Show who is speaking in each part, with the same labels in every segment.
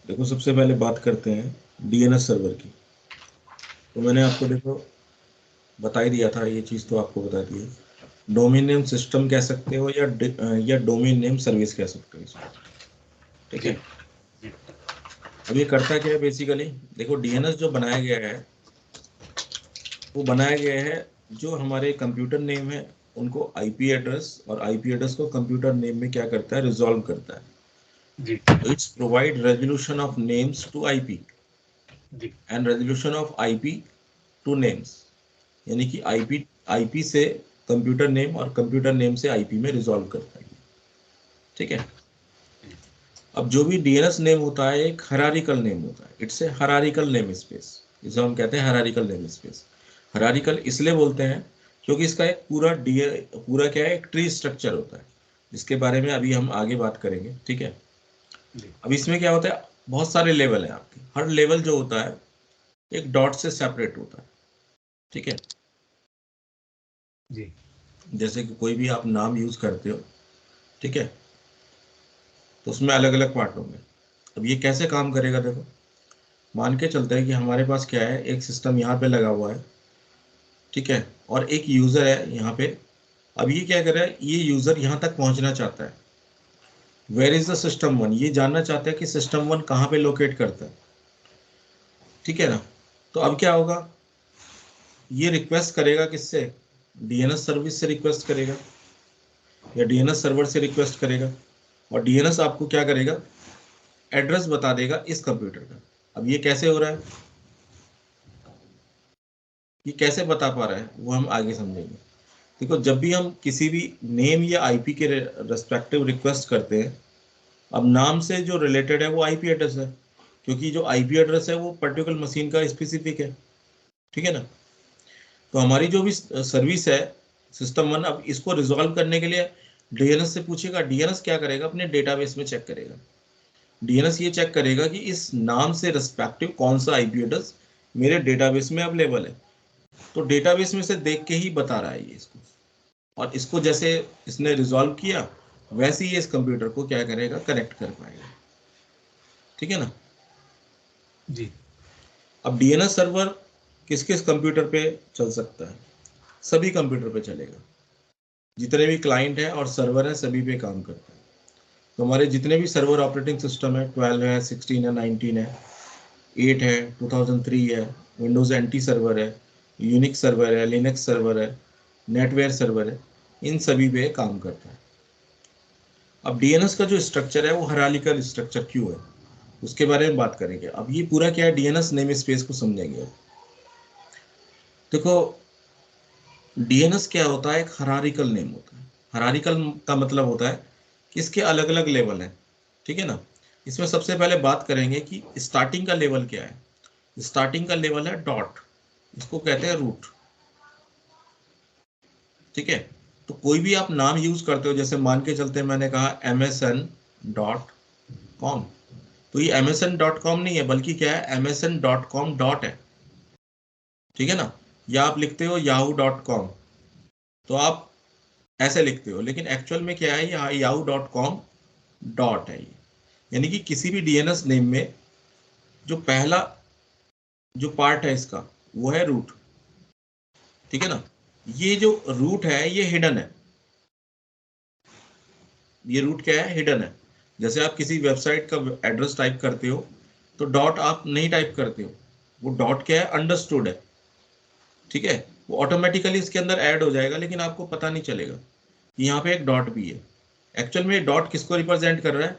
Speaker 1: देखो सबसे पहले बात करते हैं डीएनएस सर्वर की। तो मैंने आपको देखो बता ही दिया था, ये चीज़ तो आपको बता दी है। डोमेन नेम सिस्टम कह सकते हो या डोमेन नेम सर्विस कह सकते हो इसको। ठीक है। अब ये करता क्या है बेसिकली, देखो डीएनएस जो बनाया गया है वो बनाया गया है, जो हमारे कंप्यूटर नेम है उनको आईपी एड्रेस, और आईपी एड्रेस को कंप्यूटर नेम में क्या करता है, रिजॉल्व करता है।
Speaker 2: जी
Speaker 1: it's provide resolution of names to IP
Speaker 2: जी
Speaker 1: and resolution of IP to names, यानी कि आईपी आईपी से कंप्यूटर नेम और कंप्यूटर नेम से आईपी में रिजॉल्व करता है। ठीक है। अब जो भी डीएनएस नेम होता है एक हरारिकल नेम होता है, it's a hierarchical name space, जिसे हम कहते हैं हरारिकल नेम स्पेस। हरारिकल इसलिए बोलते हैं क्योंकि इसका एक पूरा क्या है, एक ट्री स्ट्रक्चर होता है, जिसके बारे में अभी हम आगे बात करेंगे। ठीक है। अब इसमें क्या होता है, बहुत सारे लेवल हैं आपके, हर लेवल जो होता है एक डॉट से सेपरेट होता है। ठीक है।
Speaker 2: जी
Speaker 1: जैसे कि कोई भी आप नाम यूज करते हो, ठीक है, तो उसमें अलग अलग पार्ट होंगे। अब ये कैसे काम करेगा, देखो मान के चलते हैं कि हमारे पास क्या है, एक सिस्टम यहाँ पे लगा हुआ है, ठीक है, और एक यूजर है यहाँ पे। अब ये क्या कर रहा है, ये यूजर यहाँ तक पहुँचना चाहता है। Where is the system one, ये जानना चाहता है कि सिस्टम वन कहाँ पे लोकेट करता है। ठीक है ना। तो अब क्या होगा, ये रिक्वेस्ट करेगा किससे, डीएनएस सर्विस से रिक्वेस्ट करेगा या डीएनएस सर्वर से रिक्वेस्ट करेगा, और डीएनएस आपको क्या करेगा, एड्रेस बता देगा इस कंप्यूटर का। अब ये कैसे हो रहा है, ये कैसे बता पा रहा है वो हम आगे समझेंगे। देखो जब भी हम किसी भी नेम या आईपी के रेस्पेक्टिव रिक्वेस्ट करते हैं, अब नाम से जो रिलेटेड है वो आईपी एड्रेस है, क्योंकि जो आईपी एड्रेस है वो पर्टिकुलर मशीन का स्पेसिफिक है। ठीक है ना। तो हमारी जो भी सर्विस है सिस्टम वन, अब इसको रिजॉल्व करने के लिए डीएनएस से पूछेगा। डीएनएस क्या करेगा, अपने डेटाबेस में चेक करेगा। डीएनएस ये चेक करेगा कि इस नाम से रिस्पेक्टिव कौन सा आईपी एड्रेस मेरे डेटाबेस में अवेलेबल है। तो डेटाबेस में से देख के ही बता रहा है ये इसको, और इसको जैसे इसने रिजॉल्व किया वैसे ही इस कंप्यूटर को क्या करेगा, कनेक्ट कर पाएगा। ठीक है ना।
Speaker 2: जी
Speaker 1: अब डीएनएस सर्वर किस किस कंप्यूटर पे चल सकता है, सभी कंप्यूटर पे चलेगा। जितने भी क्लाइंट हैं और सर्वर हैं सभी पे काम करता है। तो हमारे जितने भी सर्वर ऑपरेटिंग सिस्टम है, 12 है, 16 है, 19 है, 8 है, 2003 है, विंडोज एंटी सर्वर है, यूनिक्स सर्वर है, लिनक्स सर्वर है, नेटवेयर सर्वर है, इन सभी पे काम करता है। अब डीएनएस का जो स्ट्रक्चर है वो हायरार्किकल स्ट्रक्चर क्यों है, उसके बारे में बात करेंगे। अब ये पूरा क्या है, डीएनएस नेम स्पेस को समझेंगे। देखो डीएनएस क्या होता है, एक हायरार्किकल नेम होता है। हायरार्किकल का मतलब होता है कि इसके अलग अलग लेवल हैं। ठीक है ना। इसमें सबसे पहले बात करेंगे कि स्टार्टिंग का लेवल क्या है। स्टार्टिंग का लेवल है डॉट, इसको कहते हैं रूट। ठीक है। तो कोई भी आप नाम यूज करते हो, जैसे मान के चलते हैं मैंने कहा msn.com, तो ये msn.com नहीं है, बल्कि क्या है, msn.com डॉट है। ठीक है ना। या आप लिखते हो yahoo.com, तो आप ऐसे लिखते हो, लेकिन एक्चुअल में क्या है, यहाँ yahoo.com डॉट है ये। यानी कि किसी भी डीएनएस नेम में जो पहला जो पार्ट है इसका वो है रूट। ठीक है ना। ये जो रूट है ये हिडन है, ये रूट क्या है, हिडन है। जैसे आप किसी वेबसाइट का एड्रेस टाइप करते हो तो डॉट आप नहीं टाइप करते हो, वो डॉट क्या है, अंडरस्टूड है। ठीक है। वो ऑटोमेटिकली इसके अंदर ऐड हो जाएगा, लेकिन आपको पता नहीं चलेगा कि यहाँ पे एक डॉट भी है। एक्चुअल में डॉट किसको रिप्रेजेंट कर रहा है,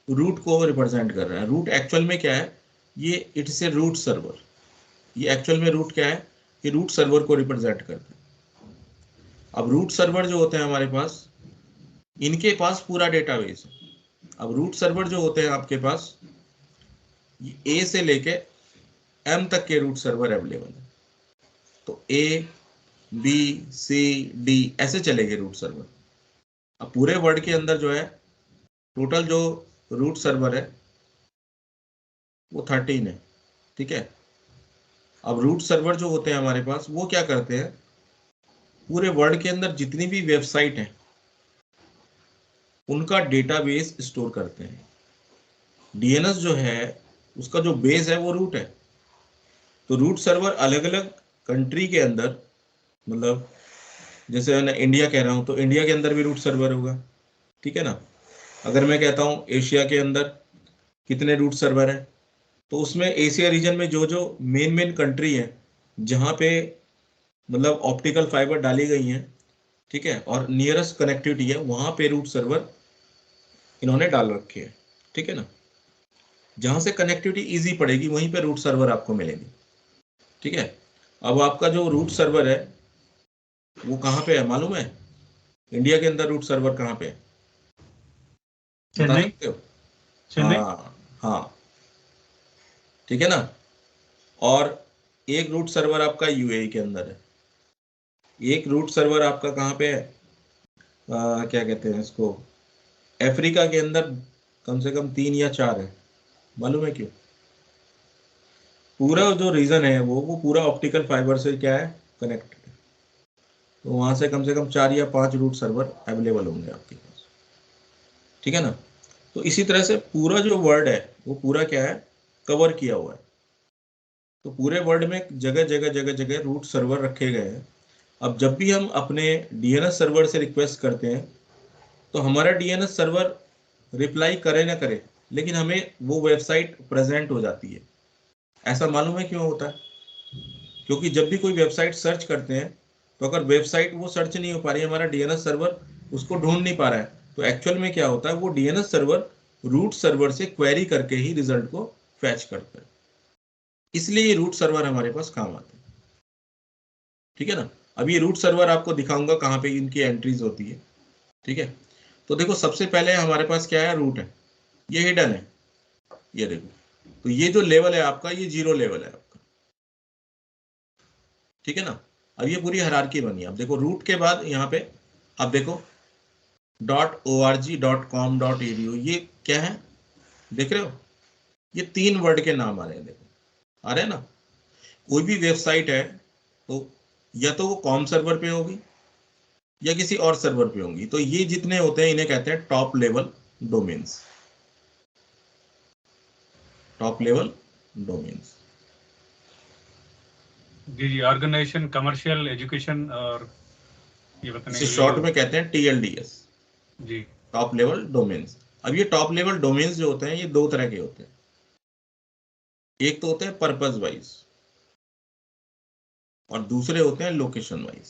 Speaker 1: रूट को रिप्रेजेंट कर रहा है। रूट एक्चुअल में क्या है, ये इट्स ए रूट सर्वर। ये एक्चुअल में रूट क्या है, ये रूट सर्वर को रिप्रेजेंट करता है। अब रूट सर्वर जो होते हैं हमारे पास, इनके पास पूरा डेटाबेस है। अब रूट सर्वर जो होते हैं आपके पास, ए से लेके एम तक के रूट सर्वर अवेलेबल है। तो ए बी सी डी ऐसे चलेंगे रूट सर्वर। अब पूरे वर्ल्ड के अंदर जो है टोटल जो रूट सर्वर है वो 13 है। ठीक है। अब रूट सर्वर जो होते हैं हमारे पास वो क्या करते हैं, पूरे वर्ल्ड के अंदर जितनी भी वेबसाइट हैं उनका डेटाबेस स्टोर करते हैं। डीएनएस जो है उसका जो बेस है वो रूट है। तो रूट सर्वर अलग अलग कंट्री के अंदर, मतलब जैसे मैं इंडिया कह रहा हूँ तो इंडिया के अंदर भी रूट सर्वर होगा, ठीक है ना। अगर मैं कहता हूँ एशिया के अंदर कितने रूट सर्वर हैं, तो उसमें एशिया रीजन में जो जो मेन मेन कंट्री है जहाँ पे मतलब ऑप्टिकल फाइबर डाली गई हैं, ठीक है, और नियरेस्ट कनेक्टिविटी है, वहाँ पे रूट सर्वर इन्होंने डाल रखे हैं, ठीक है ना। जहाँ से कनेक्टिविटी इजी पड़ेगी वहीं पे रूट सर्वर आपको मिलेंगे, ठीक है। अब आपका जो रूट सर्वर है वो कहाँ पे है मालूम है? इंडिया के अंदर रूट सर्वर कहाँ पे है, बता
Speaker 2: चेन्नई।
Speaker 1: सकते हो?
Speaker 2: चेन्नई।
Speaker 1: हाँ हाँ, ठीक है ना। और एक रूट सर्वर आपका यूएई के अंदर है, एक रूट सर्वर आपका कहाँ पे है, क्या कहते हैं इसको, अफ्रीका के अंदर कम से कम 3 या 4 है। मालूम है क्यों? पूरा जो रीजन है वो पूरा ऑप्टिकल फाइबर से क्या है, कनेक्टेड है। तो वहां से कम 4 या 5 रूट सर्वर अवेलेबल होंगे आपके पास, ठीक है ना। तो इसी तरह से पूरा जो वर्ल्ड है वो पूरा क्या है, कवर किया हुआ है। तो पूरे वर्ल्ड में जगह जगह जगह जगह रूट सर्वर रखे गए हैं। अब जब भी हम अपने डीएनएस सर्वर से रिक्वेस्ट करते हैं तो हमारा डीएनएस सर्वर रिप्लाई करे ना करे, लेकिन हमें वो वेबसाइट प्रेजेंट हो जाती है। ऐसा मालूम है क्यों होता है? क्योंकि जब भी कोई वेबसाइट सर्च करते हैं तो अगर वेबसाइट वो सर्च नहीं हो पा रही है, हमारा डीएनएस सर्वर उसको ढूंढ नहीं पा रहा है, तो एक्चुअल में क्या होता है, वो डीएनएस सर्वर रूट सर्वर से क्वेरी करके ही रिजल्ट को फैच करता है। इसलिए ये रूट सर्वर हमारे पास काम आते हैं, ठीक है ना। अब ये रूट सर्वर आपको दिखाऊंगा कहाँ पे इनकी एंट्रीज होती है, ठीक है। तो देखो सबसे पहले हमारे पास क्या है, रूट है, ये हिडन है, ये देखो। तो ये जो लेवल है आपका, ये 0 लेवल है आपका, ठीक है ना। अब ये पूरी हायरार्की बनी है। अब देखो रूट के बाद यहाँ पे अब देखो .org.com.edu, ये क्या है देख रहे हो? ये 3 वर्ड के नाम आ रहे हैं, देखो आ रहे हैं ना। कोई भी वेबसाइट है तो या तो वो कॉम सर्वर पे होगी या किसी और सर्वर पे होंगी। तो ये जितने होते हैं इन्हें कहते हैं top level domains, top level domains.
Speaker 2: जी जी, ऑर्गेनाइजेशन, कमर्शियल, एजुकेशन और ये बताने
Speaker 1: इसे
Speaker 2: के
Speaker 1: शॉर्ट
Speaker 2: लिए।
Speaker 1: में कहते हैं टीएलडीएस,
Speaker 2: जी
Speaker 1: टॉप लेवल डोमेन्स। अब ये टॉप लेवल डोमेन्स जो होते हैं ये 2 तरह के होते हैं। एक तो होते हैं पर्पस वाइज और दूसरे होते हैं लोकेशन वाइज।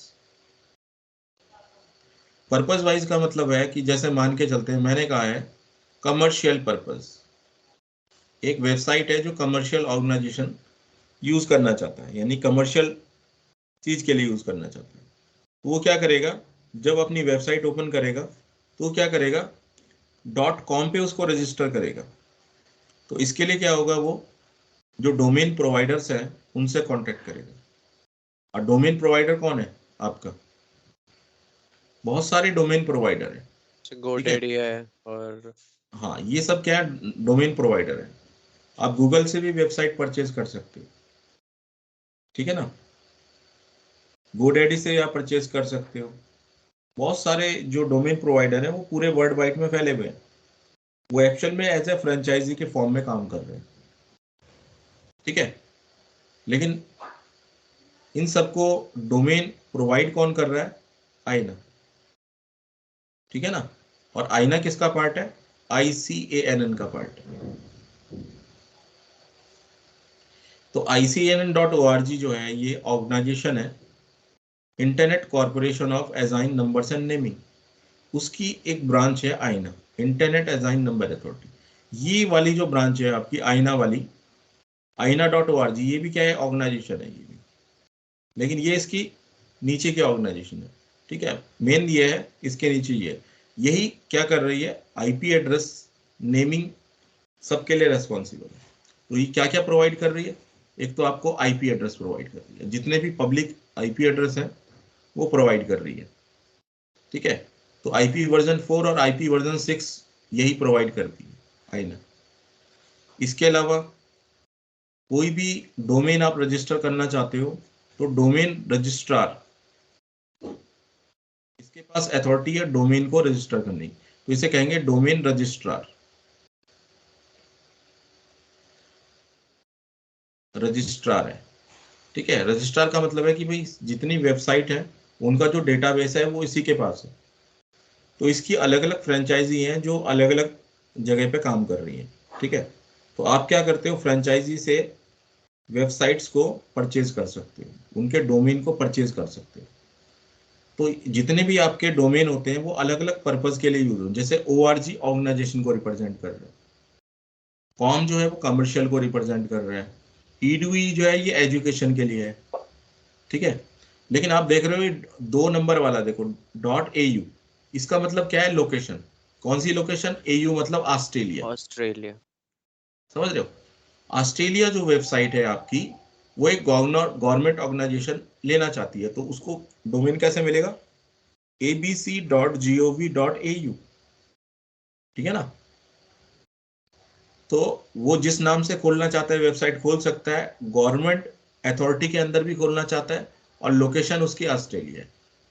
Speaker 1: पर्पस वाइज का मतलब है कि जैसे मान के चलते हैं, मैंने कहा है कमर्शियल पर्पस, एक वेबसाइट है जो कमर्शियल ऑर्गेनाइजेशन यूज करना चाहता है, यानी कमर्शियल चीज के लिए यूज करना चाहता है। तो वो क्या करेगा, जब अपनी वेबसाइट ओपन करेगा तो वो क्या करेगा, .com पे उसको रजिस्टर करेगा। तो इसके लिए क्या होगा, वो जो डोमेन प्रोवाइडर्स हैं उनसे कांटेक्ट करेगा। और डोमेन प्रोवाइडर कौन है आपका? बहुत सारे डोमेन प्रोवाइडर हैं, ठीक है।
Speaker 3: गोडेडी है और
Speaker 1: हाँ, ये सब क्या है, डोमेन प्रोवाइडर है। आप गूगल से भी वेबसाइट परचेज कर सकते हो, ठीक है ना। गोडैडी से आप परचेज कर सकते हो। बहुत सारे जो डोमेन प्रोवाइडर हैं वो पूरे वर्ल्ड वाइड में फैले हुए हैं। वो एक्चुअल में एज ए फ्रेंचाइजी के फॉर्म में काम कर रहे हैं, ठीक है। लेकिन इन सबको डोमेन प्रोवाइड कौन कर रहा है? आईना, ठीक है ना। और आईना किसका पार्ट है? ICANN का पार्ट है। तो ICANN.org जो है ये ऑर्गेनाइजेशन है, internet corporation of assign numbers and naming, उसकी एक ब्रांच है आईना, इंटरनेट असाइन नंबर अथॉरिटी। ये वाली जो ब्रांच है आपकी आईना वाली, आईना.org, ये भी क्या है, ऑर्गेनाइजेशन है ये भी, लेकिन ये इसकी नीचे की ऑर्गेनाइजेशन है, ठीक है। मेन ये है, इसके नीचे ये है। यही क्या कर रही है, आईपी एड्रेस नेमिंग सबके लिए रेस्पॉन्सिबल है। तो ये क्या क्या प्रोवाइड कर रही है, एक तो आपको आईपी एड्रेस प्रोवाइड कर रही है, जितने भी पब्लिक आईपी एड्रेस हैं वो प्रोवाइड कर रही है, ठीक है। तो आईपी वर्जन 4 और आईपी वर्जन 6 यही प्रोवाइड करती है आईना। इसके अलावा कोई भी डोमेन आप रजिस्टर करना चाहते हो तो डोमेन रजिस्ट्रार, इसके पास अथॉरिटी है डोमेन को रजिस्टर करने की, तो इसे कहेंगे डोमेन रजिस्ट्रार। रजिस्ट्रार है। ठीक है, रजिस्ट्रार का मतलब है कि भाई जितनी वेबसाइट है उनका जो डेटाबेस है वो इसी के पास है। तो इसकी अलग अलग फ्रेंचाइजी हैं जो अलग अलग जगह पे काम कर रही हैं। ठीक है, तो आप क्या करते हो, फ्रेंचाइजी से वेबसाइट्स को परचेज कर सकते हो, उनके डोमेन को परचेज कर सकते हो। तो जितने भी आपके डोमेन होते हैं वो अलग अलग पर्पज के लिए यूज हो, जैसे ORG ऑर्गेनाइजेशन को रिप्रेजेंट कर रहे हैं, कॉम जो है वो कमर्शियल को रिप्रेजेंट कर रहा है, EDUE जो है ये एजुकेशन के लिए है। ठीक है, लेकिन आप देख रहे हो 2 नंबर वाला देखो .au, इसका मतलब क्या है, लोकेशन। कौन सी लोकेशन, AU मतलब ऑस्ट्रेलिया।
Speaker 3: ऑस्ट्रेलिया।
Speaker 1: समझ रहे हो, ऑस्ट्रेलिया जो वेबसाइट है आपकी, वो एक गवर्नमेंट ऑर्गेनाइजेशन लेना चाहती है, तो उसको डोमेन कैसे मिलेगा, abc.gov.au। ठीक है ना, तो वो जिस नाम से खोलना चाहता है वेबसाइट खोल सकता है, गवर्नमेंट अथॉरिटी के अंदर भी खोलना चाहता है, और लोकेशन उसकी ऑस्ट्रेलिया है,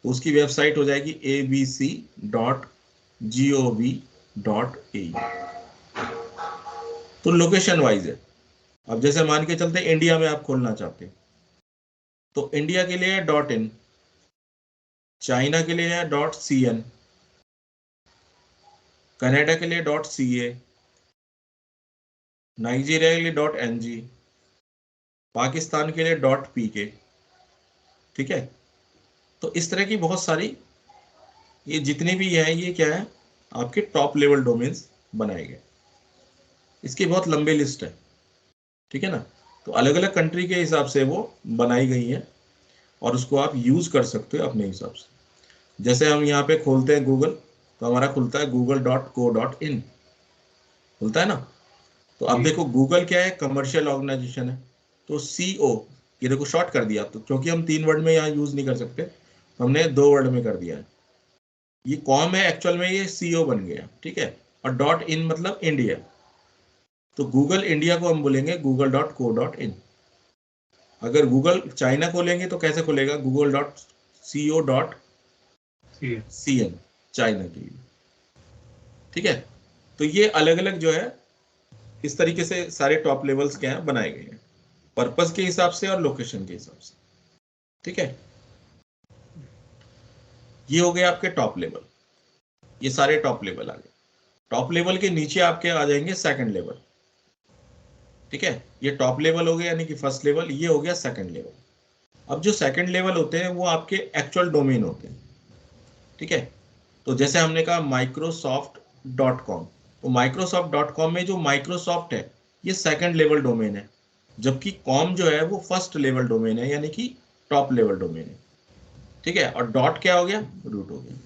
Speaker 1: तो उसकी वेबसाइट हो जाएगी abc.gov.au। तो लोकेशन वाइज है। अब जैसे मान के चलते इंडिया में आप खोलना चाहते हैं, तो इंडिया के लिए है .in, चाइना के लिए है .cn, कनाडा के लिए .ca, नाइजीरिया के लिए .ng, पाकिस्तान के लिए .pk। ठीक है, तो इस तरह की बहुत सारी, ये जितने भी हैं ये क्या है, आपके टॉप लेवल डोमेन्स बनाए गए। इसकी बहुत लंबी लिस्ट है। ठीक है ना, तो अलग अलग कंट्री के हिसाब से वो बनाई गई है, और उसको आप यूज कर सकते हो अपने हिसाब से। जैसे हम यहाँ पे खोलते हैं गूगल, तो हमारा खुलता है google.co.in, खुलता है ना। तो अब
Speaker 2: जी।
Speaker 1: देखो गूगल क्या है, कमर्शियल ऑर्गेनाइजेशन है, तो CO, ये देखो शॉर्ट कर दिया, तो क्योंकि हम 3 वर्ड में यहाँ यूज नहीं कर सकते, तो हमने 2 वर्ड में कर दिया है। ये कॉम है, एक्चुअल में ये CO बन गया। ठीक है, और .in मतलब इंडिया, तो गूगल इंडिया को हम बोलेंगे google.co.in। अगर गूगल चाइना खोलेंगे तो कैसे खुलेगा, google.co.cn, चाइना के लिए। ठीक है, तो ये अलग अलग जो है इस तरीके से सारे टॉप लेवल्स क्या हैं बनाए गए हैं, पर्पस के हिसाब से और लोकेशन के हिसाब से। ठीक है, ये हो गए आपके टॉप लेवल, ये सारे टॉप लेवल आ गए। टॉप लेवल के नीचे आपके आ जाएंगे सेकंड लेवल। ठीक है, ये टॉप लेवल हो गया यानी कि फर्स्ट लेवल, ये हो गया सेकंड लेवल। अब जो सेकंड लेवल होते हैं वो आपके एक्चुअल डोमेन होते हैं। ठीक है, तो जैसे हमने कहा Microsoft.com, तो Microsoft.com में जो माइक्रोसॉफ्ट है ये सेकंड लेवल डोमेन है, जबकि कॉम जो है वो फर्स्ट लेवल डोमेन है, यानी कि टॉप लेवल डोमेन है। ठीक है, और डॉट क्या हो गया, रूट हो गया।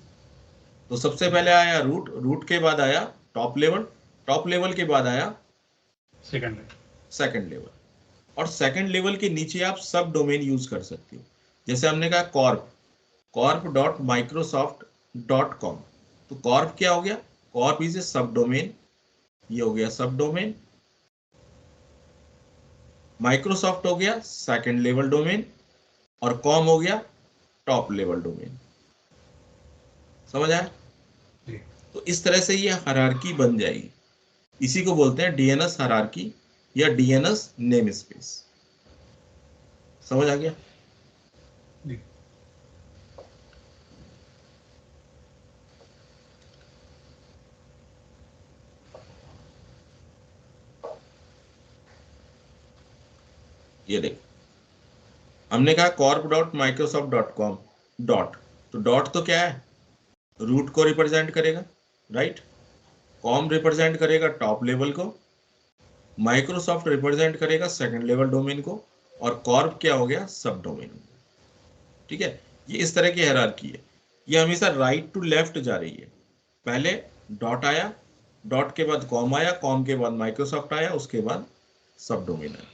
Speaker 1: तो सबसे पहले आया रूट, रूट के बाद आया टॉप लेवल, टॉप लेवल के बाद आया सेकंड लेवल, और सेकंड लेवल के नीचे आप सब डोमेन यूज कर सकते हो। जैसे हमने कहा corp.microsoft.com, तो कॉर्प क्या हो गया, कॉर्प इज ए सब डोमेन, ये हो गया सब डोमेन। माइक्रोसॉफ्ट हो गया सेकंड लेवल डोमेन, और कॉम हो गया टॉप लेवल डोमेन। समझ आया, तो इस तरह से ये हायरार्की बन जाएगी। इसी को बोलते हैं DNS हायरार्की या DNS नेम स्पेस। समझ आ गया, ये देखो हमने कहा corp.microsoft.com डॉट, तो डॉट तो क्या है, रूट को रिप्रेजेंट करेगा, राइट। कॉम रिप्रेजेंट करेगा टॉप लेवल को, माइक्रोसॉफ्ट रिप्रेजेंट करेगा सेकंड लेवल डोमेन को, और कॉर्प क्या हो गया, सब डोमेन। ठीक है, ये इस तरह की हायरार्की है, ये हमेशा राइट टू लेफ्ट जा रही है। पहले डॉट आया, डॉट के बाद कॉम आया, कॉम के बाद माइक्रोसॉफ्ट आया, उसके बाद सब डोमेन आया।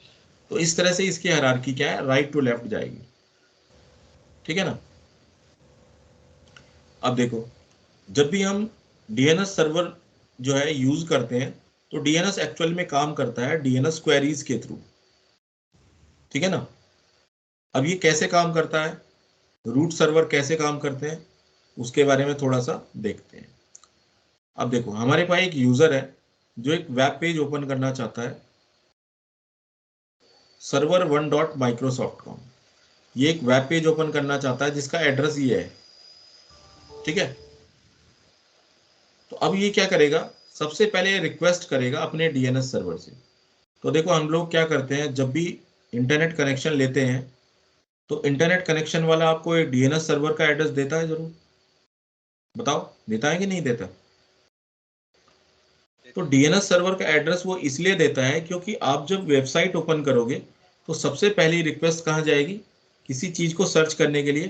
Speaker 1: तो इस तरह से इसकी हायरार्की क्या है, राइट टू लेफ्ट जाएगी। ठीक है ना। अब देखो जब भी हम DNS सर्वर जो है यूज करते हैं, तो DNS एक्चुअल में काम करता है DNS क्वेरीज के थ्रू। ठीक है ना, अब ये कैसे काम करता है, रूट सर्वर कैसे काम करते हैं, उसके बारे में थोड़ा सा देखते हैं। अब देखो हमारे पास एक यूजर है जो एक वेब पेज ओपन करना चाहता है server1.microsoft.com, ये एक वेब पेज ओपन करना चाहता है जिसका एड्रेस ये है, ठीक है। तो अब ये क्या करेगा, सबसे पहले रिक्वेस्ट करेगा अपने डीएनएस सर्वर से। तो देखो हम लोग क्या करते हैं, जब भी इंटरनेट कनेक्शन लेते हैं तो इंटरनेट कनेक्शन वाला आपको एक डीएनएस सर्वर का एड्रेस देता है जरूर, बताओ देता है कि नहीं देता। तो डीएनएस सर्वर का एड्रेस वो इसलिए देता है क्योंकि आप जब वेबसाइट ओपन करोगे तो सबसे पहली रिक्वेस्ट कहाँ जाएगी, किसी चीज को सर्च करने के लिए,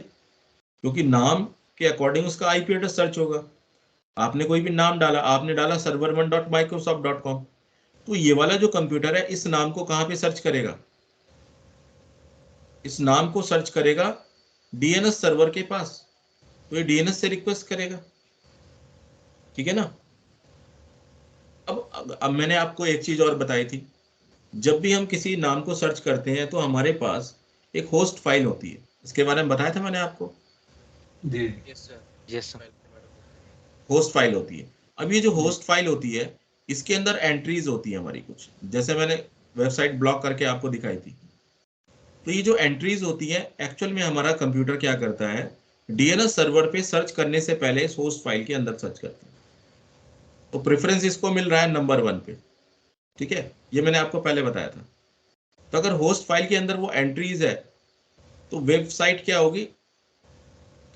Speaker 1: क्योंकि नाम के अकॉर्डिंग उसका आईपी एड्रेस सर्च होगा। आपने कोई भी नाम डाला, आपने डाला server1.microsoft.com, तो ये वाला जो कंप्यूटर है इस नाम को कहाँ पे सर्च करेगा, इस नाम को सर्च करेगा डीएनएस सर्वर के पास, तो ये डीएनएस से रिक्वेस्ट करेगा, ठीक है ना। अब मैंने आपको एक चीज और बताई थी, जब भी हम किसी नाम को सर्च करते हैं तो हमारे पास एक होस्ट फाइल होती है, इसके बारे में बताया था मैंने आपको।
Speaker 2: जी
Speaker 3: यस सर।
Speaker 1: होस्ट फाइल होती है। अब ये जो होस्ट फाइल होती है इसके अंदर एंट्रीज होती है हमारी कुछ, जैसे मैंने वेबसाइट ब्लॉक करके आपको दिखाई थी। तो ये जो एंट्रीज होती है एक्चुअल में हमारा कंप्यूटर क्या करता है, डीएनएस सर्वर पे सर्च करने से पहले इस होस्ट फाइल के अंदर सर्च करता है। तो प्रेफरेंस इसको मिल रहा है नंबर 1 पे, ठीक है, ये मैंने आपको पहले बताया था। तो अगर होस्ट फाइल के अंदर वो एंट्रीज है तो वेबसाइट क्या होगी,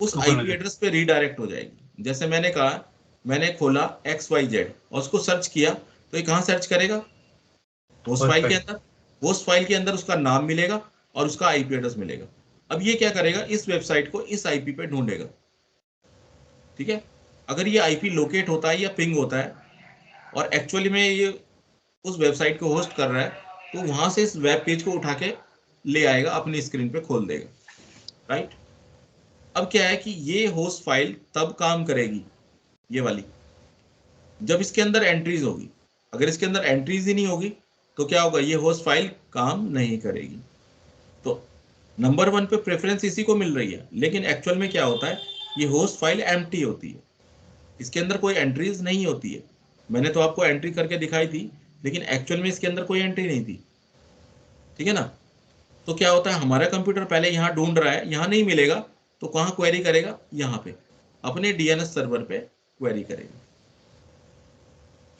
Speaker 1: उस आईपी एड्रेस पे रीडायरेक्ट हो जाएगी। जैसे मैंने कहा, मैंने खोला XYZ और उसको सर्च किया, तो ये कहाँ सर्च करेगा, होस्ट फाइल के अंदर। होस्ट फाइल के अंदर उसका नाम मिलेगा और उसका आईपी एड्रेस मिलेगा। अब ये क्या करेगा, इस वेबसाइट को इस आईपी पे ढूंढेगा, ठीक है। अगर ये आईपी लोकेट होता है या पिंग होता है और एक्चुअली में ये उस वेबसाइट को होस्ट कर रहा है, तो वहां से इस वेब पेज को उठा के ले आएगा, अपनी स्क्रीन पे खोल देगा, राइट। अब क्या है कि ये होस्ट फाइल तब काम करेगी, ये वाली, जब इसके अंदर एंट्रीज होगी। अगर इसके अंदर एंट्रीज ही नहीं होगी तो क्या होगा, ये होस्ट फाइल काम नहीं करेगी। तो नंबर 1 पे प्रेफरेंस इसी को मिल रही है, लेकिन एक्चुअल में क्या होता है, ये होस्ट फाइल एम्प्टी होती है, इसके अंदर कोई एंट्रीज नहीं होती है। मैंने तो आपको एंट्री करके दिखाई थी, लेकिन एक्चुअल में इसके अंदर कोई एंट्री नहीं थी, ठीक है ना। तो क्या होता है, हमारा कंप्यूटर पहले यहाँ ढूंढ रहा है, यहाँ नहीं मिलेगा तो कहाँ क्वेरी करेगा, यहाँ पे अपने डीएनएस सर्वर पे क्वेरी करेगा।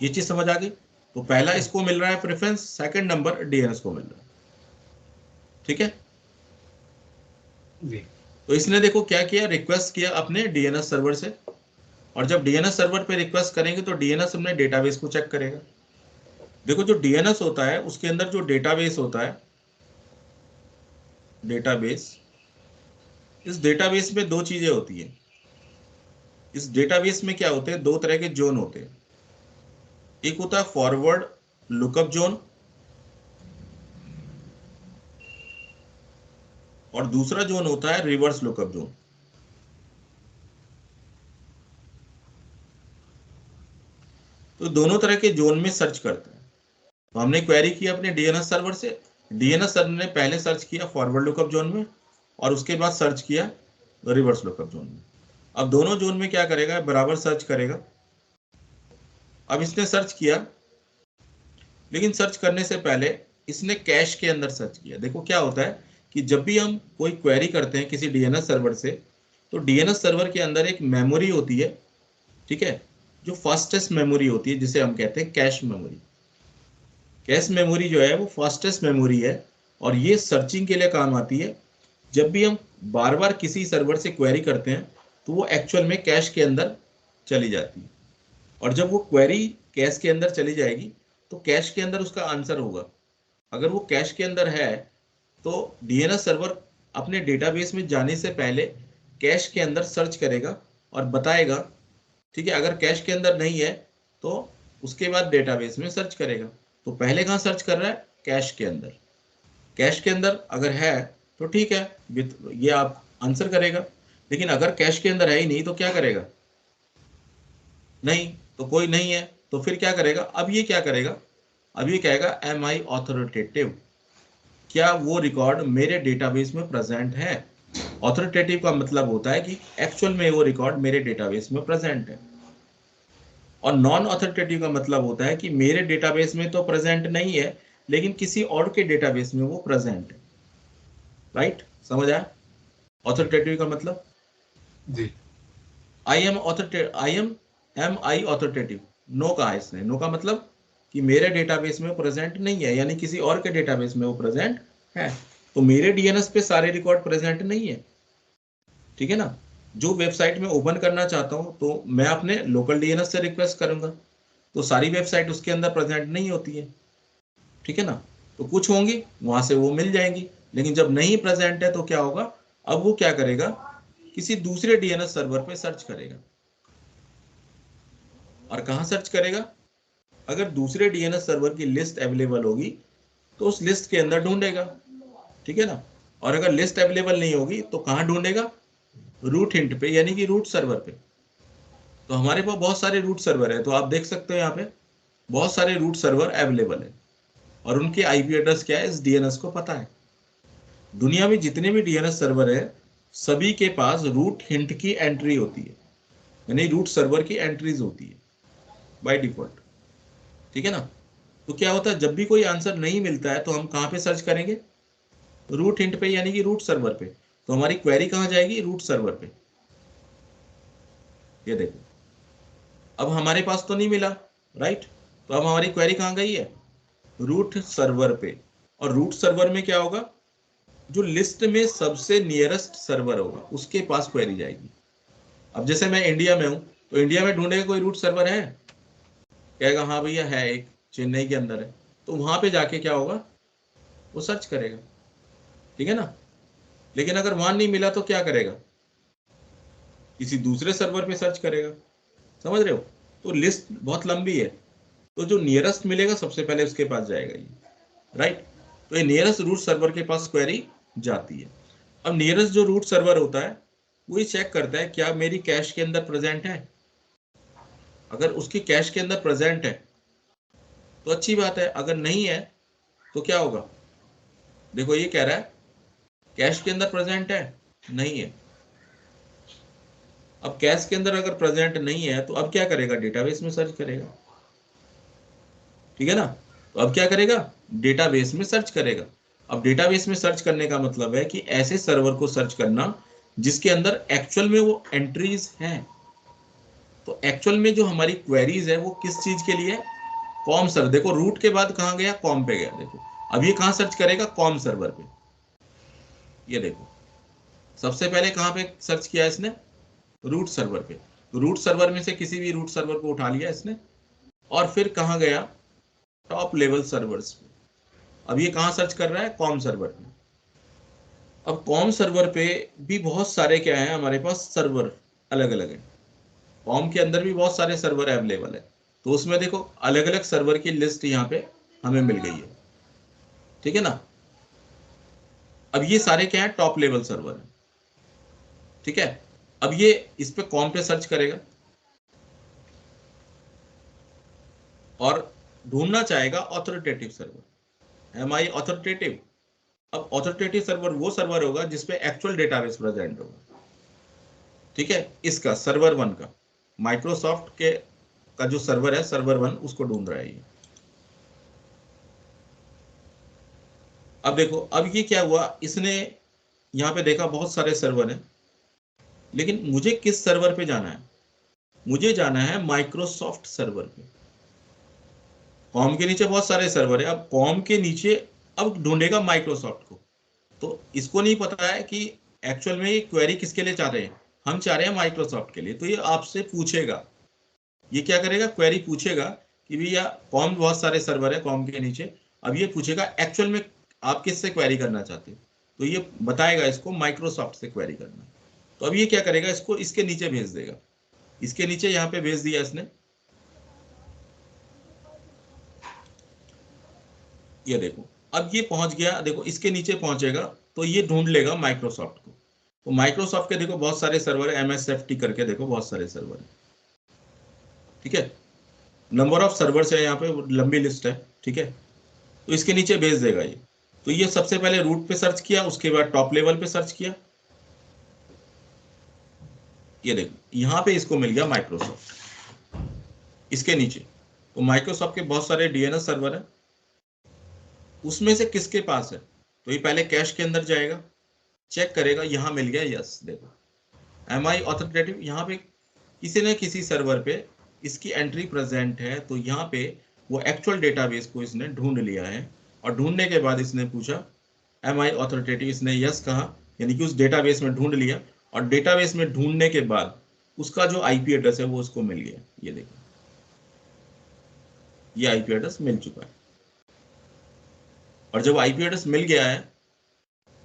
Speaker 1: ये चीज समझ आ गई। तो पहला इसको मिल रहा है प्रेफरेंस, सेकंड नंबर डीएनएस को मिल रहा है, ठीक है
Speaker 2: जी।
Speaker 1: तो इसने देखो क्या किया, रिक्वेस्ट किया अपने डीएनएस सर्वर से, और जब डीएनएस सर्वर पे रिक्वेस्ट करेंगे तो डीएनएस अपने डेटाबेस को चेक करेगा। देखो जो डीएनएस होता है उसके अंदर जो डेटाबेस होता है, डेटाबेस, इस डेटाबेस में दो चीजें होती हैं। इस डेटाबेस में क्या होते हैं, दो तरह के जोन होते हैं। एक होता है फॉरवर्ड लुकअप जोन और दूसरा जोन होता है रिवर्स लुकअप जोन। तो दोनों तरह के जोन में सर्च करता है। तो हमने क्वेरी किया अपने डीएनएस सर्वर से, डीएनएस सर्वर ने पहले सर्च किया फॉरवर्ड लुकअप जोन में और उसके बाद सर्च किया रिवर्स लुकअप जोन में। अब दोनों जोन में क्या करेगा, बराबर सर्च करेगा। अब इसने सर्च किया, लेकिन सर्च करने से पहले इसने कैश के अंदर सर्च किया। देखो क्या होता है कि जब भी हम कोई क्वेरी करते हैं किसी डीएनएस सर्वर से, तो डीएनएस सर्वर के अंदर एक मेमोरी होती है, ठीक है, जो फास्टेस्ट मेमोरी होती है, जिसे हम कहते हैं कैश मेमोरी। कैश मेमोरी जो है वो फास्टेस्ट मेमोरी है और ये सर्चिंग के लिए काम आती है। जब भी हम बार बार किसी सर्वर से क्वेरी करते हैं तो वो एक्चुअल में कैश के अंदर चली जाती है, और जब वो क्वेरी कैश के अंदर चली जाएगी तो कैश के अंदर उसका आंसर होगा। अगर वो कैश के अंदर है तो डीएनएस सर्वर अपने डेटाबेस में जाने से पहले कैश के अंदर सर्च करेगा और बताएगा, ठीक है। अगर कैश के अंदर नहीं है तो उसके बाद डेटाबेस में सर्च करेगा। तो पहले कहाँ सर्च कर रहा है, कैश के अंदर। कैश के अंदर अगर है तो ठीक है, ये आप आंसर करेगा, लेकिन अगर कैश के अंदर है ही नहीं तो क्या करेगा, नहीं तो कोई नहीं है तो फिर क्या करेगा। अब ये क्या करेगा, अब ये कहेगा एम आई ऑथोरिटेटिव, क्या वो रिकॉर्ड मेरे डेटाबेस में प्रेजेंट है। ऑथोरिटेटिव का मतलब होता है कि एक्चुअल में वो रिकॉर्ड मेरे डेटाबेस में प्रेजेंट है, और नॉन ऑथोरिटेटिव का मतलब होता है कि मेरे डेटाबेस में तो प्रेजेंट नहीं है, लेकिन किसी और के डेटाबेस में वो प्रेजेंट है। राइट, समझ आया ऑथोरिटेटिव का मतलब?
Speaker 2: जी।
Speaker 1: आई एम ऑथोरिटेटिव, नो कहा इसने। नो का मतलब कि मेरे डेटाबेस में प्रेजेंट नहीं है, यानी किसी और के डेटाबेस में वो प्रेजेंट है। तो मेरे डीएनएस पे सारे रिकॉर्ड प्रेजेंट नहीं है, ठीक है ना। जो वेबसाइट में ओपन करना चाहता हूं तो मैं अपने लोकल डीएनएस से रिक्वेस्ट करूंगा, तो सारी वेबसाइट उसके अंदर प्रेजेंट नहीं होती है, ठीक है ना। तो कुछ होंगी वहां से वो मिल जाएंगी, लेकिन जब नहीं प्रेजेंट है तो क्या होगा, अब वो क्या करेगा, किसी दूसरे डीएनएस सर्वर पे सर्च करेगा। और कहां सर्च करेगा, अगर दूसरे डीएनएस सर्वर की लिस्ट अवेलेबल होगी तो उस लिस्ट के अंदर ढूंढेगा, ठीक है ना। और अगर लिस्ट अवेलेबल नहीं होगी तो कहां ढूंढेगा, रूट हिंट पे, यानी कि रूट सर्वर पे। तो हमारे पास बहुत सारे रूट सर्वर है, तो आप देख सकते हो यहाँ पे बहुत सारे रूट सर्वर अवेलेबल है, और उनके आईपी एड्रेस क्या है इस डीएनएस को पता है। दुनिया में जितने भी डीएनएस सर्वर है सभी के पास रूट हिंट की एंट्री होती है, यानी रूट सर्वर की एंट्रीज होती है बाय डिफॉल्ट, ठीक है ना। तो क्या होता है, जब भी कोई आंसर नहीं मिलता है तो हम कहां पे सर्च करेंगे, रूट हिंट पे, यानी कि रूट सर्वर पे। तो हमारी क्वेरी कहां जाएगी, रूट सर्वर पे। ये देखो, अब हमारे पास तो नहीं मिला, राइट। तो अब हमारी क्वेरी कहां गई है, रूट सर्वर पे। और रूट सर्वर में क्या होगा, जो लिस्ट में सबसे नियरेस्ट सर्वर होगा उसके पास क्वेरी जाएगी। अब जैसे मैं इंडिया में हूं तो इंडिया में ढूंढेगा कोई रूट सर्वर है, कहेगा हाँ भैया है, एक चेन्नई के अंदर है, तो वहां पे जाके क्या होगा, वो सर्च करेगा, ठीक है ना। लेकिन अगर वहां नहीं मिला तो क्या करेगा, किसी दूसरे सर्वर पे सर्च करेगा, समझ रहे हो। तो लिस्ट बहुत लंबी है, तो जो नियरेस्ट मिलेगा सबसे पहले उसके पास जाएगा ये, राइट। तो ये नियरेस्ट रूट सर्वर के पास क्वेरी जाती है। अब नियरेस्ट जो रूट सर्वर होता है वो ये चेक करता है क्या मेरी कैश के अंदर प्रेजेंट है। अगर उसकी कैश के अंदर प्रेजेंट है तो अच्छी बात है, अगर नहीं है तो क्या होगा, देखो ये कह रहा है कैश के अंदर प्रेजेंट है, नहीं है। अब कैश के अंदर अगर प्रेजेंट नहीं है तो अब क्या करेगा, डेटाबेस में सर्च करेगा, ठीक है ना। तो अब क्या करेगा, डेटाबेस में सर्च करेगा। अब डेटाबेस में सर्च करने का मतलब है कि ऐसे सर्वर को सर्च करना जिसके अंदर एक्चुअल में वो एंट्रीज हैं। तो एक्चुअल में जो हमारी क्वेरीज है वो किस चीज के लिए, कॉम सर्वर। देखो रूट के बाद कहां गया, कॉम पे गया। देखो अब ये कहां सर्च करेगा, कॉम सर्वर पे। ये देखो सबसे पहले कहां पे सर्च किया इसने, रूट सर्वर पे। तो रूट सर्वर में से किसी भी रूट सर्वर को उठा लिया इसने, और फिर कहां गया, टॉप लेवल सर्वर्स पे। अब ये कहां सर्च कर रहा है, कॉम सर्वर पे। अब कॉम सर्वर पे भी बहुत सारे क्या है हमारे पास सर्वर, अलग अलग है। कॉम के अंदर भी बहुत सारे सर्वर अवेलेबल है, तो उसमें देखो अलग अलग सर्वर की लिस्ट यहाँ पे हमें मिल गई है, ठीक है ना। अब ये सारे क्या है, टॉप लेवल सर्वर है, ठीक है। अब ये इस पे कॉम पे सर्च करेगा और ढूंढना चाहेगा ऑथोरिटेटिव सर्वर, एम आई ऑथोरिटेटिव। अब ऑथोरिटेटिव सर्वर वो सर्वर होगा जिसपे एक्चुअल डेटाबेस प्रेजेंट होगा, ठीक है। इसका सर्वर वन का, माइक्रोसॉफ्ट के का जो सर्वर है, सर्वर वन, उसको ढूंढ रहा है ये। अब देखो अब ये क्या हुआ, इसने यहाँ पे देखा बहुत सारे सर्वर हैं, लेकिन मुझे किस सर्वर पे जाना है, मुझे जाना है माइक्रोसॉफ्ट सर्वर पे। कॉम के नीचे बहुत सारे सर्वर है, अब कॉम के नीचे अब ढूंढेगा माइक्रोसॉफ्ट को। तो इसको नहीं पता है कि एक्चुअल में ये क्वेरी किसके लिए चाह रहे हैं, हम चाह रहे हैं माइक्रोसॉफ्ट के लिए। तो ये आपसे पूछेगा, ये क्या करेगा, क्वेरी पूछेगा कि भैया कॉम बहुत सारे सर्वर है कॉम के नीचे। अब ये पूछेगा एक्चुअल में आप किससे क्वेरी करना चाहते हो, तो ये बताएगा इसको माइक्रोसॉफ्ट से क्वेरी करना। तो अब ये क्या करेगा, इसको इसके नीचे भेज देगा, इसके नीचे यहाँ पे भेज दिया इसने। ये देखो अब ये पहुंच गया, देखो इसके नीचे पहुंचेगा तो ये ढूंढ लेगा माइक्रोसॉफ्ट को। तो माइक्रोसॉफ्ट के देखो बहुत सारे सर्वर है, MSFT करके देखो बहुत सारे सर्वर है, ठीक है। नंबर ऑफ सर्वर्स है यहाँ पे, लंबी लिस्ट है, ठीक है। तो इसके नीचे भेज देगा ये। तो ये सबसे पहले रूट पे सर्च किया, उसके बाद टॉप लेवल पे सर्च किया। ये देखो यहाँ पे इसको मिल गया माइक्रोसॉफ्ट, इसके नीचे। तो माइक्रोसॉफ्ट के बहुत सारे डीएनएस सर्वर है, उसमें से किसके पास है, तो ये पहले कैश के अंदर जाएगा, चेक करेगा, यहां मिल गया, यस देखो एम आई ऑथेंटिकेटिव, यहाँ पे किसी न किसी सर्वर पे इसकी एंट्री प्रेजेंट है, तो यहाँ पे वो एक्चुअल डेटाबेस को इसने ढूंढ लिया है, और ढूंढने के बाद इसने पूछा एम आई ऑथेंटिकेटिव, इसने यस कहा, यानी कि उस डेटाबेस में ढूंढ लिया, और डेटाबेस में ढूंढने के बाद उसका जो आईपी एड्रेस है वो उसको मिल गया। ये देखो, ये आईपी एड्रेस मिल चुका है, और जब आईपी एड्रेस मिल गया है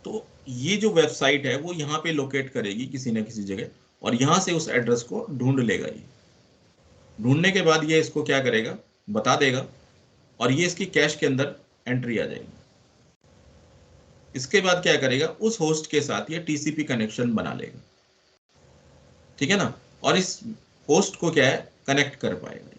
Speaker 1: तो ये जो वेबसाइट है वो यहाँ पे लोकेट करेगी किसी न किसी जगह, और यहाँ से उस एड्रेस को ढूंढ लेगा। ये ढूंढने के बाद ये इसको क्या करेगा, बता देगा, और ये इसकी कैश के अंदर एंट्री आ जाएगी। इसके बाद क्या करेगा, उस होस्ट के साथ ये टीसीपी कनेक्शन बना लेगा, ठीक है ना, और इस होस्ट को क्या है, कनेक्ट कर पाएगा।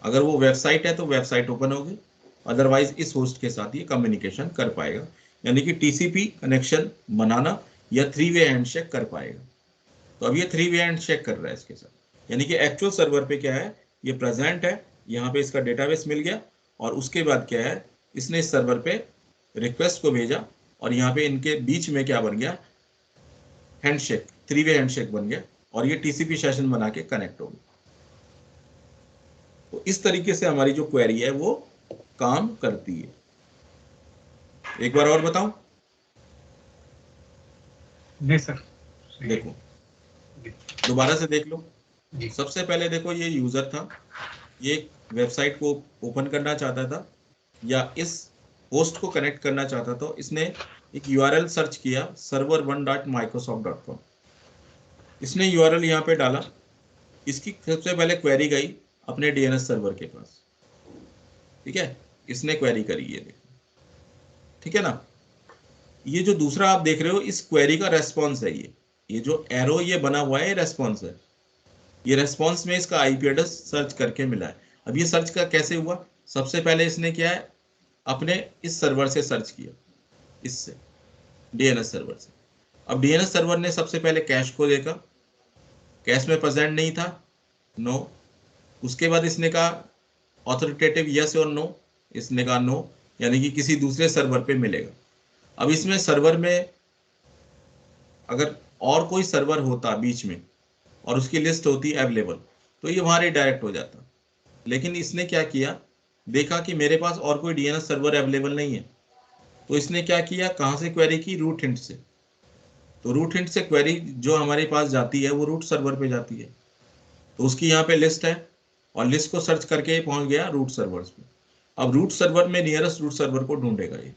Speaker 1: अगर वो वेबसाइट है तो वेबसाइट ओपन होगी, अदरवाइज इस होस्ट के साथ ये कम्युनिकेशन कर पाएगा, यानी कि टीसीपी कनेक्शन बनाना या 3-वे हैंडशेक कर पाएगा। तो अब ये 3-वे हैंडशेक कर रहा है इसके साथ, यानी कि एक्चुअल सर्वर पे क्या है, ये प्रेजेंट है, यहाँ पे इसका डेटाबेस मिल गया, और उसके बाद क्या है, इसने इस सर्वर पे रिक्वेस्ट को भेजा, और यहाँ पे इनके बीच में क्या बन गया, हैंडशेक, 3-वे हैंडशेक बन गया, और ये टीसीपी सेशन बना के कनेक्ट हो गया। तो इस तरीके से हमारी जो क्वेरी है वो काम करती है। एक बार और बताऊं?
Speaker 2: जी सर।
Speaker 1: देखो, दोबारा से देख लो। सबसे पहले देखो, ये यूजर था, ये वेबसाइट को ओपन करना चाहता था या इस होस्ट को कनेक्ट करना चाहता था, इसने एक यूआरएल सर्च किया, server1.microsoft.com। इसने यूआरएल यहाँ पे डाला, इसकी सबसे पहले क्वेरी गई अपने डीएनएस सर्वर के पास, ठीक है, इसने क्वेरी करी, ये देखो, ठीक है ना। ये जो दूसरा आप देख रहे हो, इस क्वेरी का रेस्पॉन्स है, ये जो एरो ये बना हुआ है, ये रेस्पॉन्स है। ये रेस्पॉन्स में इसका आईपी एड्रेस सर्च करके मिला है। अब ये सर्च का कैसे हुआ, सबसे पहले इसने क्या है, अपने इस सर्वर से सर्च किया, इससे डीएनएस सर्वर से। अब डीएनएस सर्वर ने सबसे पहले कैश को देखा, कैश में प्रेजेंट नहीं था, नो। उसके बाद इसने कहा ऑथोरिटेटिव यस और नो, इसने कहा नो, यानी कि किसी दूसरे सर्वर पे मिलेगा। अब इसमें सर्वर में अगर और कोई सर्वर होता बीच में और उसकी लिस्ट होती अवेलेबल, तो ये वहां डायरेक्ट हो जाता, लेकिन इसने क्या किया, देखा कि मेरे पास और कोई डीएनएस सर्वर अवेलेबल नहीं है, तो इसने क्या किया, कहां से क्वेरी की, रूट हिंट से। तो रूट हिंट से क्वेरी जो हमारे पास जाती है वो रूट सर्वर पे जाती है, तो उसकी यहाँ पे लिस्ट है, और लिस्ट को सर्च करके पहुंच गया रूट सर्वर्स पे। अब रूट सर्वर में नियरेस्ट रूट सर्वर को ढूंढेगा ये,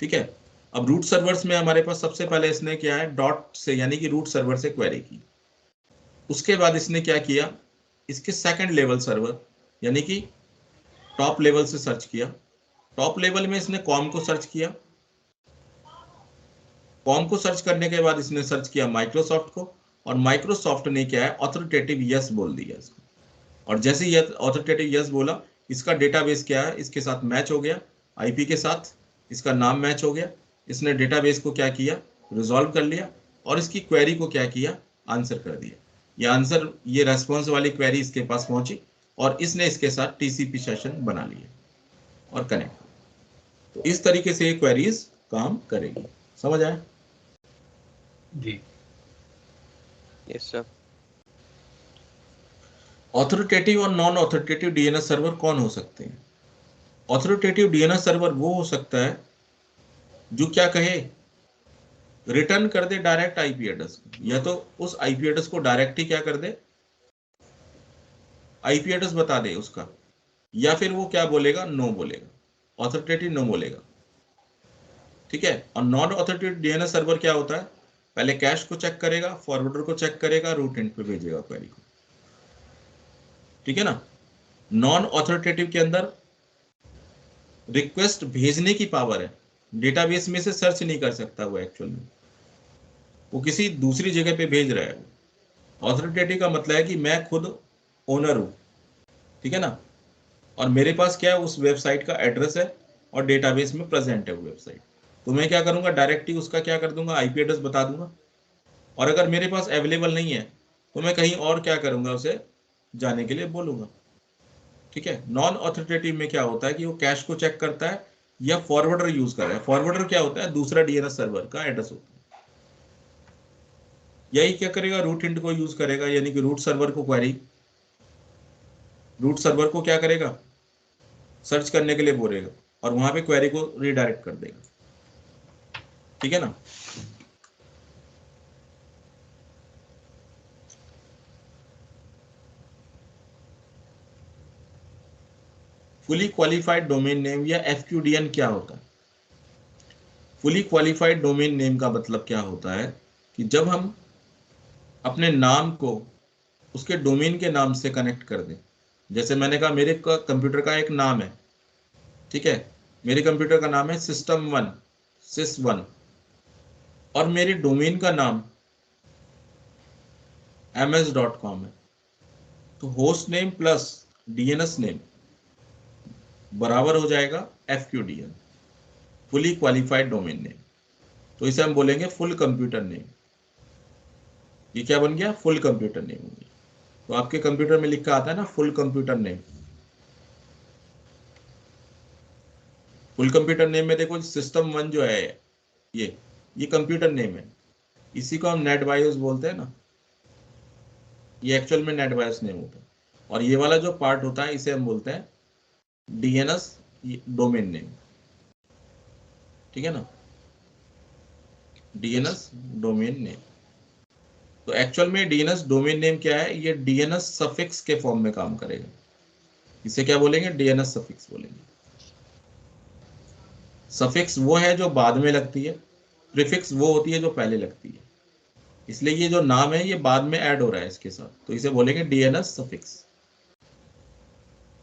Speaker 1: ठीक है। अब रूट सर्वर्स में हमारे पास सबसे पहले इसने क्या है, डॉट से यानी कि रूट सर्वर से क्वेरी की। उसके बाद इसने क्या किया, इसके सेकंड लेवल सर्वर यानी कि टॉप लेवल से सर्च किया। टॉप लेवल में इसने कॉम को सर्च किया, कॉम को सर्च करने के बाद इसने सर्च किया माइक्रोसॉफ्ट को, और माइक्रोसॉफ्ट ने क्या है, ऑथोरिटेटिव यस बोल दिया इसको, और जैसे ही ऑथोरिटेटिव यस बोला, इसका डेटाबेस क्या है, इसके साथ मैच हो गया, आईपी के साथ इसका नाम मैच हो गया। इसने डेटाबेस को क्या किया, रिजॉल्व कर लिया, और इसकी क्वेरी को क्या किया, आंसर कर दिया। ये आंसर, ये रेस्पॉन्स वाली क्वेरी इसके पास पहुंची, और इसने इसके साथ टीसीपी सेशन बना लिया और कनेक्ट। तो इस तरीके से ये क्वेरीज काम करेगी। समझ आया?
Speaker 2: जी
Speaker 3: यस सर।
Speaker 1: ऑथोरिटेटिव और नॉन ऑथोरिटेटिव डीएनएस सर्वर कौन हो सकते हैं? ऑथोरिटेटिव डीएनएस सर्वर वो हो सकता है जो क्या कहे, रिटर्न कर दे डायरेक्ट आईपी एड्रेस, या तो उस आईपी एड्रेस को डायरेक्ट ही क्या कर दे, आईपी एड्रेस बता दे उसका, या फिर वो क्या बोलेगा, नो बोलेगा, ऑथोरिटेटिव नो बोलेगा, ठीक है। और नॉन ऑथोरिटेटिव डीएनएस सर्वर क्या होता है, पहले कैश को चेक करेगा, फॉरवर्डर को चेक करेगा, रूट एंड पे भेजेगा क्वेरी को, ठीक है ना। नॉन ऑथोरिटेटिव के अंदर रिक्वेस्ट भेजने की पावर है, डेटाबेस में से सर्च नहीं कर सकता वो, एक्चुअल में वो किसी दूसरी जगह पे भेज रहा है। ऑथोरिटेटिव का मतलब है कि मैं खुद ओनर हूं, ठीक है ना, और मेरे पास क्या है, उस वेबसाइट का एड्रेस है और डेटाबेस में प्रेजेंट है वो वेबसाइट, तो मैं क्या करूंगा, डायरेक्टली उसका क्या कर दूंगा, आईपी एड्रेस बता दूंगा। और अगर मेरे पास अवेलेबल नहीं है तो मैं कहीं और क्या करूंगा, उसे जाने के लिए बोलूंगा, ठीक है। नॉन ऑथोरिटेटिव में क्या होता है कि वो कैश को चेक करता है, या फॉरवर्डर यूज कर रहे हैं। फॉरवर्डर क्या होता है, दूसरा डीएनएस सर्वर का एड्रेस होता है। यही क्या करेगा, रूट हिंट को यूज करेगा, यानी कि रूट सर्वर को क्वेरी, रूट सर्वर को क्या करेगा, सर्च करने के लिए बोलेगा और वहां पे क्वेरी को रीडायरेक्ट कर देगा। ठीक है ना। फुली क्वालिफाइड डोमेन नेम या एफक्यूडीएन क्या होता है? फुली क्वालिफाइड डोमेन नेम का मतलब क्या होता है कि जब हम अपने नाम को उसके डोमेन के नाम से कनेक्ट कर दें। जैसे मैंने कहा मेरे कंप्यूटर का एक नाम है, ठीक है, मेरे कंप्यूटर का नाम है system1 sys1 और मेरे डोमेन का नाम ms.com है, तो host name plus DNS name बराबर हो जाएगा एफक्यूडीएन, फुली क्वालिफाइड डोमेन नेम। तो इसे हम बोलेंगे फुल कंप्यूटर नेम। ये क्या बन गया, फुल कंप्यूटर नेम हो गया। तो आपके कंप्यूटर में लिखा आता है ना full computer name. Full computer name में देखो system1 जो है ये कंप्यूटर नेम है, इसी को हम नेट बायोस बोलते हैं ना, ये एक्चुअल में नेट बायोस नेम होता है। और ये वाला जो पार्ट होता है इसे हम बोलते हैं डीएनएस डोमेन नेम। ठीक है ना, डीएनएस डोमेन नेम। तो एक्चुअल में डीएनएस डोमेन नेम क्या है, ये डीएनएस सफिक्स के फॉर्म में काम करेगा। इसे क्या बोलेंगे, डीएनएस सफिक्स बोलेंगे। सफिक्स वो है जो बाद में लगती है, प्रीफिक्स वो होती है जो पहले लगती है। इसलिए ये जो नाम है ये बाद में ऐड हो रहा है इसके साथ, तो इसे बोलेंगे डीएनएस सफिक्स।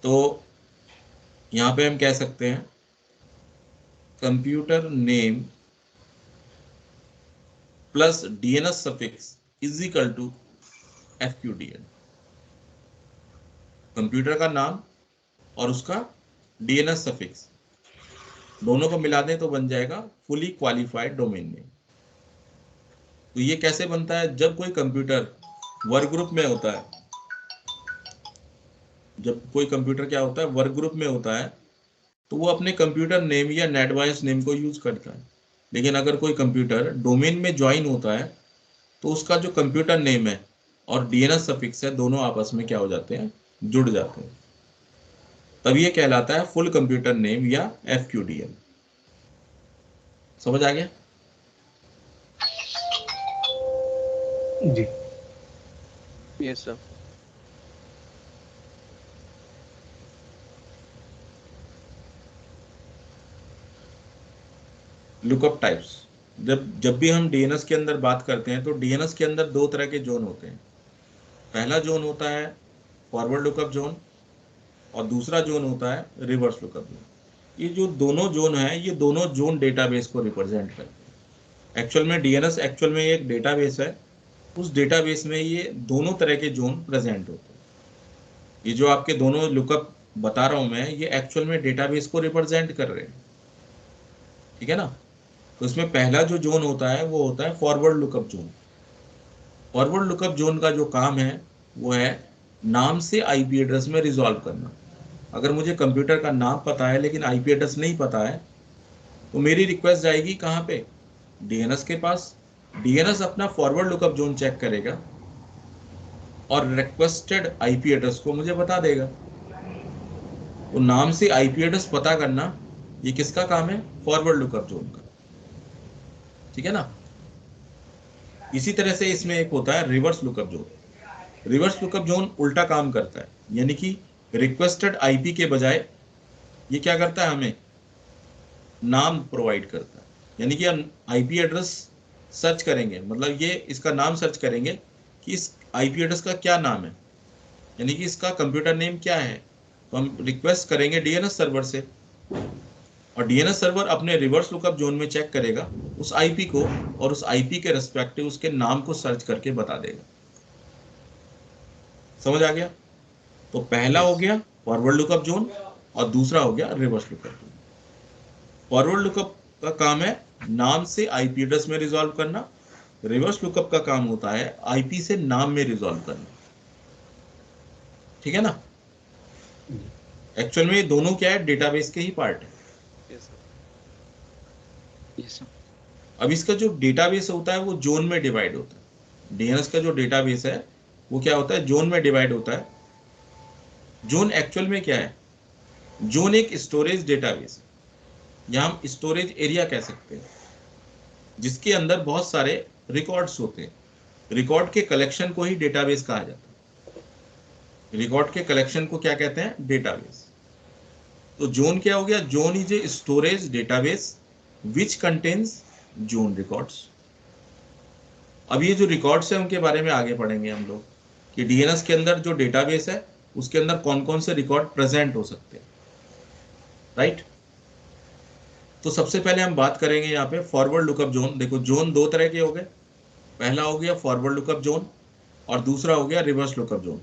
Speaker 1: तो यहां पे हम कह सकते हैं computer name plus DNS suffix is equal to FQDN. Computer का नाम और उसका डीएनएस सफिक्स दोनों को मिला दें तो बन जाएगा फुली क्वालिफाइड डोमेन नेम। तो ये कैसे बनता है, जब कोई कंप्यूटर वर्क ग्रुप में होता है, जब कोई कंप्यूटर क्या होता है वर्क ग्रुप में होता है, तो वो अपने कंप्यूटर नेम या नेट बायोस नेम को यूज करता है। लेकिन अगर कोई कंप्यूटर डोमेन में ज्वाइन होता है तो उसका जो कंप्यूटर नेम है और डीएनएस सफिक्स है दोनों आपस में क्या हो जाते हैं, जुड़ जाते हैं। तब ये कहलाता है फुल कंप्यूटर नेम या एफक्यूडीएन। समझ आ गया?
Speaker 2: जी।
Speaker 3: Yes, sir.
Speaker 1: Lookup types. जब भी हम डीएनएस के अंदर बात करते हैं तो डीएनएस के अंदर दो तरह के जोन होते हैं। पहला जोन होता है फॉरवर्ड लुकअप जोन और दूसरा जोन होता है रिवर्स लुकअप जोन। ये जो दोनों जोन है ये दोनों जोन डेटाबेस को रिप्रेजेंट करते हैं। एक्चुअल में डीएनएस एक्चुअल में एक डेटाबेस है, उस डेटाबेस में ये दोनों तरह के जोन प्रेजेंट होते हैं। ये जो आपके दोनों लुकअप बता रहा हूं मैं, ये एक्चुअल में डेटाबेस को रिप्रेजेंट कर रहे हैं। ठीक है ना। तो इसमें पहला जो जोन होता है वो होता है forward lookup zone. Forward lookup zone का जो काम है वो है नाम से आईपी एड्रेस में रिजॉल्व करना। अगर मुझे कंप्यूटर का नाम पता है लेकिन आईपी एड्रेस नहीं पता है तो मेरी रिक्वेस्ट जाएगी कहाँ पे, डीएनएस के पास। डीएनएस अपना फॉरवर्ड लुकअप जोन चेक करेगा और रिक्वेस्टेड आईपी एड्रेस को मुझे बता देगा। तो नाम से आईपी एड्रेस पता करना ये किसका काम है, फॉरवर्ड लुकअप जोन का। ठीक है ना। इसी तरह से इसमें एक होता है reverse lookup zone. Reverse lookup zone उल्टा काम करता है, यानी कि रिक्वेस्टेड आईपी के बजाय ये क्या करता है, हमें नाम प्रोवाइड करता है। यानी कि हम आईपी एड्रेस सर्च करेंगे, मतलब ये इसका नाम सर्च करेंगे कि इस आईपी एड्रेस का क्या नाम है, यानी कि इसका कंप्यूटर नेम क्या है। तो हम रिक्वेस्ट करेंगे डीएनएस सर्वर से और डीएनएस सर्वर अपने रिवर्स लुकअप जोन में चेक करेगा उस आईपी को और उस आईपी के रेस्पेक्टिव उसके नाम को सर्च करके बता देगा। समझ आ गया? तो पहला हो गया फॉरवर्ड लुकअप जोन और दूसरा हो गया reverse lookup zone. Forward lookup का काम है नाम से आईपी एड्रेस में रिजॉल्व करना, रिवर्स लुकअप का काम होता है आईपी से नाम में रिजॉल्व करना। ठीक है ना। एक्चुअल में ये दोनों क्या है, डेटाबेस के ही पार्ट है।
Speaker 3: Yes, sir. Yes, sir.
Speaker 1: अब इसका जो डेटाबेस होता है वो जोन में डिवाइड होता है। डीएनएस का जो डेटाबेस है वो क्या होता है, जोन में डिवाइड होता है। जोन एक्चुअल में क्या है, जोन एक स्टोरेज डेटाबेस है, या हम स्टोरेज एरिया कह सकते हैं, जिसके अंदर बहुत सारे रिकॉर्ड्स होते हैं। रिकॉर्ड के कलेक्शन को ही डेटाबेस कहा जाता है। रिकॉर्ड के कलेक्शन को क्या कहते हैं, डेटाबेस। तो जोन क्या हो गया, zone is a storage database which contains zone records. अब ये जो रिकॉर्ड्स हैं उनके बारे में आगे पढ़ेंगे हम लोग, कि डीएनएस के अंदर जो डेटाबेस है उसके अंदर कौन कौन से रिकॉर्ड प्रेजेंट हो सकते हैं, राइट। तो सबसे पहले हम बात करेंगे यहाँ पे फॉरवर्ड लुकअप जोन। देखो जोन दो तरह के हो गए, पहला हो गया फॉरवर्ड लुकअप जोन और दूसरा हो गया reverse lookup zone.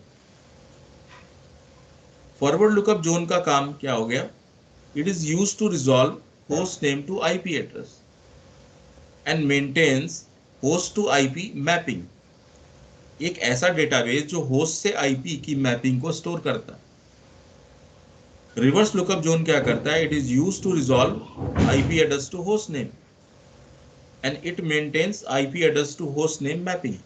Speaker 1: Forward lookup zone का काम क्या हो गया, it is used to resolve host name to IP address and maintains host to IP mapping. एक ऐसा डेटाबेस जो होस्ट से आईपी की मैपिंग को स्टोर करता है। रिवर्स लुकअप जोन क्या करता है, it is used to resolve IP address to host name and it maintains IP address to host name mapping.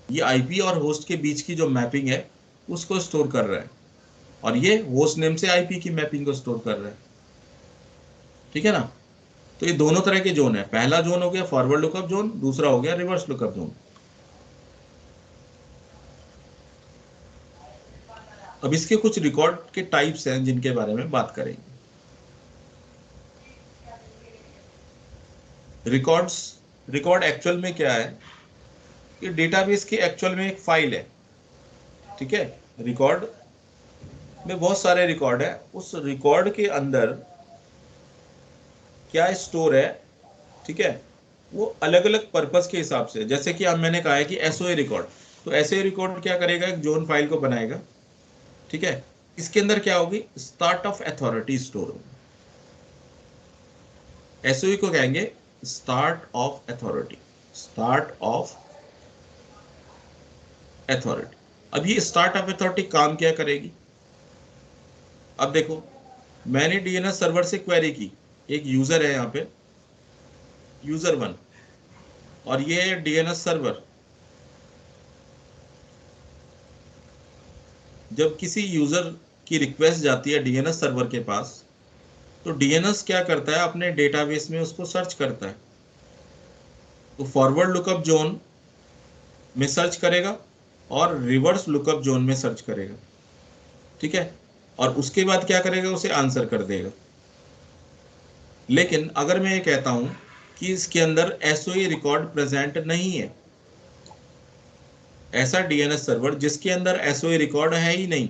Speaker 1: ये आईपी और होस्ट के बीच की जो मैपिंग है उसको स्टोर कर रहा है, और ये होस्ट नेम से आईपी की मैपिंग को स्टोर कर रहा है, ठीक है ना। तो ये दोनों तरह के जोन है, पहला जोन हो गया फॉरवर्ड लुकअप जोन, दूसरा हो गया रिवर्स लुकअप जोन। अब इसके कुछ रिकॉर्ड के टाइप्स हैं जिनके बारे में बात करेंगे। रिकॉर्ड एक्चुअल में क्या है, कि डेटाबेस की एक्चुअल में एक फाइल है, ठीक है। रिकॉर्ड में बहुत सारे रिकॉर्ड है, उस रिकॉर्ड के अंदर क्या स्टोर है, ठीक है, वो अलग अलग पर्पस के हिसाब से। जैसे कि अब मैंने कहा है कि एसओए रिकॉर्ड, तो एसओए रिकॉर्ड क्या करेगा, एक जोन फाइल को बनाएगा, ठीक है। इसके अंदर क्या होगी, स्टार्ट ऑफ अथॉरिटी स्टोर होगी। एसओई को कहेंगे start of authority, start of authority. अब ये स्टार्ट ऑफ अथॉरिटी काम क्या करेगी, अब देखो मैंने डीएनएस सर्वर से क्वेरी की, एक यूजर है यहाँ पे यूजर 1, और ये डीएनएस सर्वर। जब किसी यूजर की रिक्वेस्ट जाती है डीएनएस सर्वर के पास, तो डीएनएस क्या करता है, अपने डेटाबेस में उसको सर्च करता है। तो फॉरवर्ड लुकअप जोन में सर्च करेगा और रिवर्स लुकअप जोन में सर्च करेगा, ठीक है, और उसके बाद क्या करेगा, उसे आंसर कर देगा। लेकिन अगर मैं ये कहता हूं कि इसके अंदर एसओई रिकॉर्ड प्रेजेंट नहीं है, ऐसा डीएनएस सर्वर जिसके अंदर एसओई रिकॉर्ड है ही नहीं,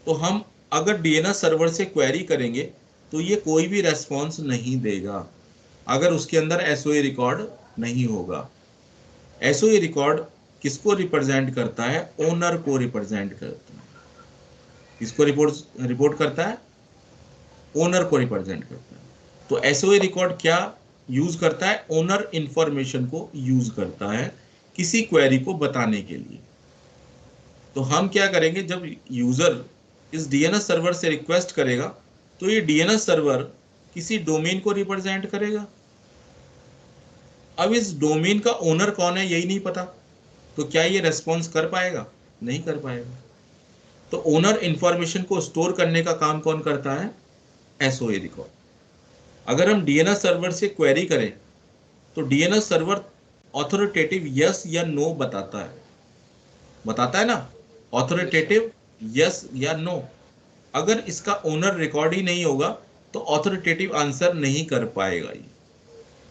Speaker 1: तो हम अगर डीएनएस सर्वर से क्वेरी करेंगे तो ये कोई भी रेस्पॉन्स नहीं देगा अगर उसके अंदर एसओई रिकॉर्ड नहीं होगा। एसओई रिकॉर्ड किसको रिप्रेजेंट करता है, ओनर को रिप्रेजेंट करता है। किसको रिपोर्ट करता है, ओनर को रिप्रेजेंट करता है। तो एसओई रिकॉर्ड क्या यूज करता है, ओनर इंफॉर्मेशन को यूज करता है किसी क्वेरी को बताने के लिए। तो हम क्या करेंगे, जब यूजर इस डीएनएस सर्वर से रिक्वेस्ट करेगा तो ये डीएनएस सर्वर किसी डोमेन को रिप्रेजेंट करेगा। अब इस डोमेन का ओनर कौन है यही नहीं पता, तो क्या ये रेस्पॉन्स कर पाएगा, नहीं कर पाएगा। तो ओनर इंफॉर्मेशन को स्टोर करने का काम कौन करता है, एसओए रिकॉर्ड। अगर हम डीएनएस सर्वर से क्वेरी करें तो डीएनएस सर्वर ऑथोरिटेटिव यस या नो बताता है ना, ऑथोरिटेटिव यस या नो। अगर इसका ओनर रिकॉर्ड ही नहीं होगा तो ऑथोरिटेटिव आंसर नहीं कर पाएगा,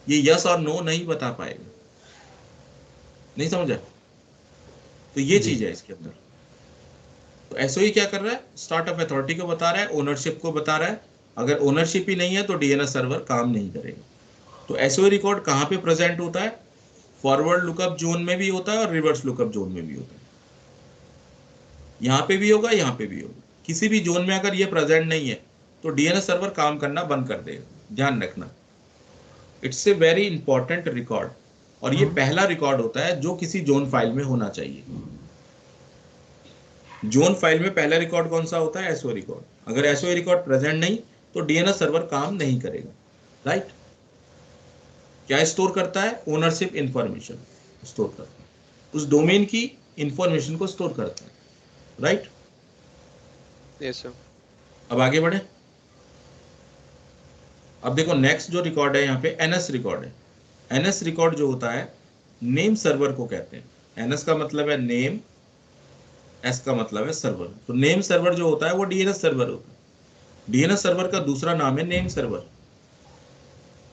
Speaker 1: ये यस और नो नहीं बता पाएगा। नहीं समझा, तो ये चीज है इसके अंदर। तो एसओई क्या कर रहा है, स्टार्ट ऑफ अथॉरिटी को बता रहा है, ओनरशिप को बता रहा है। अगर ओनरशिप ही नहीं है तो डीएनएस सर्वर काम नहीं करेगा। तो एसओई रिकॉर्ड कहाँ पे प्रेजेंट होता है, फॉरवर्ड लुकअप जोन में भी होता है और रिवर्स लुकअप जोन में भी होता है। यहाँ पे भी होगा, यहाँ पे भी होगा। किसी भी जोन में अगर ये प्रेजेंट नहीं है तो डीएनएस सर्वर काम करना बंद कर देगा, ध्यान रखना। It's a very important record, और ये पहला रिकॉर्ड होता है जो किसी जोन फाइल में होना चाहिए। जोन फाइल में पहला रिकॉर्ड कौन सा होता है, एसओ रिकॉर्ड। अगर एसओ रिकॉर्ड प्रेजेंट नहीं तो डीएनएस सर्वर काम नहीं करेगा, राइट। क्या स्टोर करता है? ओनरशिप इंफॉर्मेशन स्टोर करता है, उस डोमेन की इंफॉर्मेशन को स्टोर करता है, राइट?
Speaker 3: Yes sir.
Speaker 1: अब आगे बढ़े। अब देखो नेक्स्ट जो रिकॉर्ड है यहाँ पे एनएस रिकॉर्ड है। एनएस रिकॉर्ड जो होता है नेम सर्वर को कहते हैं। एनएस का मतलब है नेम, एस का मतलब है सर्वर। तो नेम सर्वर जो होता है वो डीएनएस सर्वर होता है। डीएनएस सर्वर का दूसरा नाम है नेम सर्वर।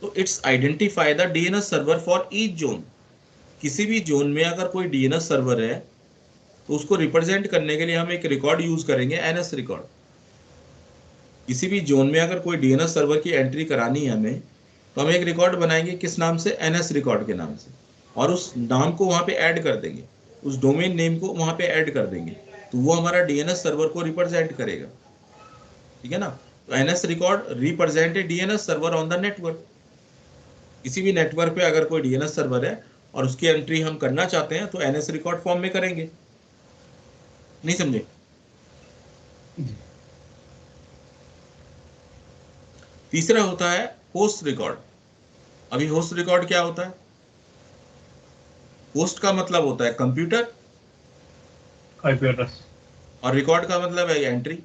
Speaker 1: तो it's identify the DNS server for each zone. किसी भी जोन में अगर कोई डीएनएस सर्वर है तो उसको रिप्रेजेंट करने के लिए हम एक रिकॉर्ड यूज करेंगे, एनएस रिकॉर्ड। किसी भी जोन में अगर कोई डीएनएस सर्वर की एंट्री करानी है हमें, तो हम एक रिकॉर्ड बनाएंगे, किस नाम से? एनएस रिकॉर्ड के नाम से, और उस नाम को वहां पे ऐड कर देंगे, उस डोमेन नेम को वहां पे ऐड कर देंगे, तो वो हमारा डीएनएस सर्वर को रिप्रेजेंट करेगा, ठीक है ना? तो NS record represent DNS server on the network. किसी भी नेटवर्क पे अगर कोई डीएनएस सर्वर है और उसकी एंट्री हम करना चाहते हैं तो एनएस रिकॉर्ड फॉर्म में करेंगे। नहीं समझे? तीसरा होता है होस्ट रिकॉर्ड। अभी होस्ट रिकॉर्ड क्या होता है? होस्ट का मतलब होता है कंप्यूटर,
Speaker 2: आईपी एड्रेस,
Speaker 1: और रिकॉर्ड का मतलब है एंट्री।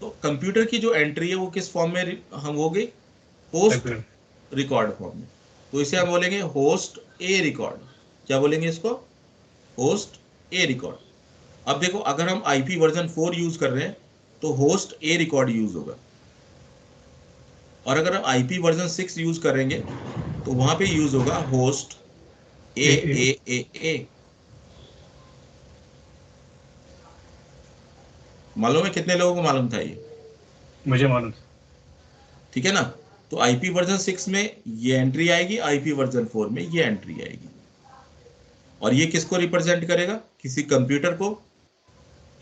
Speaker 1: तो कंप्यूटर की जो एंट्री है वो किस फॉर्म में हम हो गई? होस्ट
Speaker 2: आईपी,
Speaker 1: रिकॉर्ड फॉर्म में। तो इसे हम बोलेंगे होस्ट ए रिकॉर्ड। क्या बोलेंगे इसको? Host A record. अब देखो अगर हम आईपी वर्जन 4 यूज कर रहे हैं तो होस्ट ए रिकॉर्ड यूज होगा, और अगर हम आईपी वर्जन 6 यूज करेंगे तो वहां पे यूज होगा होस्ट ए ए ए ए। मालूम है कितने लोगों को मालूम था ये?
Speaker 2: मुझे मालूम था।
Speaker 1: ठीक है ना? तो आईपी वर्जन 6 में ये एंट्री आएगी, आईपी वर्जन 4 में ये एंट्री आएगी। और ये किसको रिप्रेजेंट करेगा? किसी कंप्यूटर को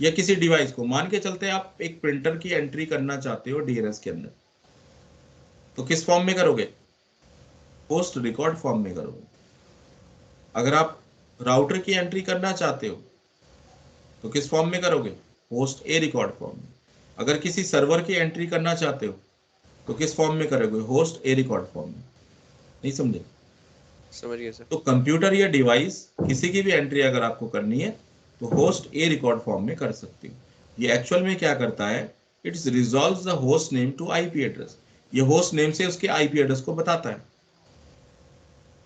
Speaker 1: या किसी डिवाइस को। मान के चलते हैं आप एक प्रिंटर की एंट्री करना चाहते हो डीएनएस के अंदर, तो किस फॉर्म में करोगे? होस्ट रिकॉर्ड फॉर्म में करोगे। अगर आप राउटर की एंट्री करना चाहते हो तो किस फॉर्म में करोगे? होस्ट ए रिकॉर्ड फॉर्म में। अगर किसी सर्वर की एंट्री करना चाहते हो तो किस फॉर्म में करोगे? होस्ट ए रिकॉर्ड फॉर्म में। नहीं समझे?
Speaker 3: समझ गया सर।
Speaker 1: तो कंप्यूटर या डिवाइस किसी की भी एंट्री अगर आपको करनी है तो होस्ट ए रिकॉर्ड फॉर्म में कर सकते हो। ये एक्चुअल में क्या करता है? It's resolves the host name to IP address. ये होस्ट नेम से उसके आईपी एड्रेस को बताता है,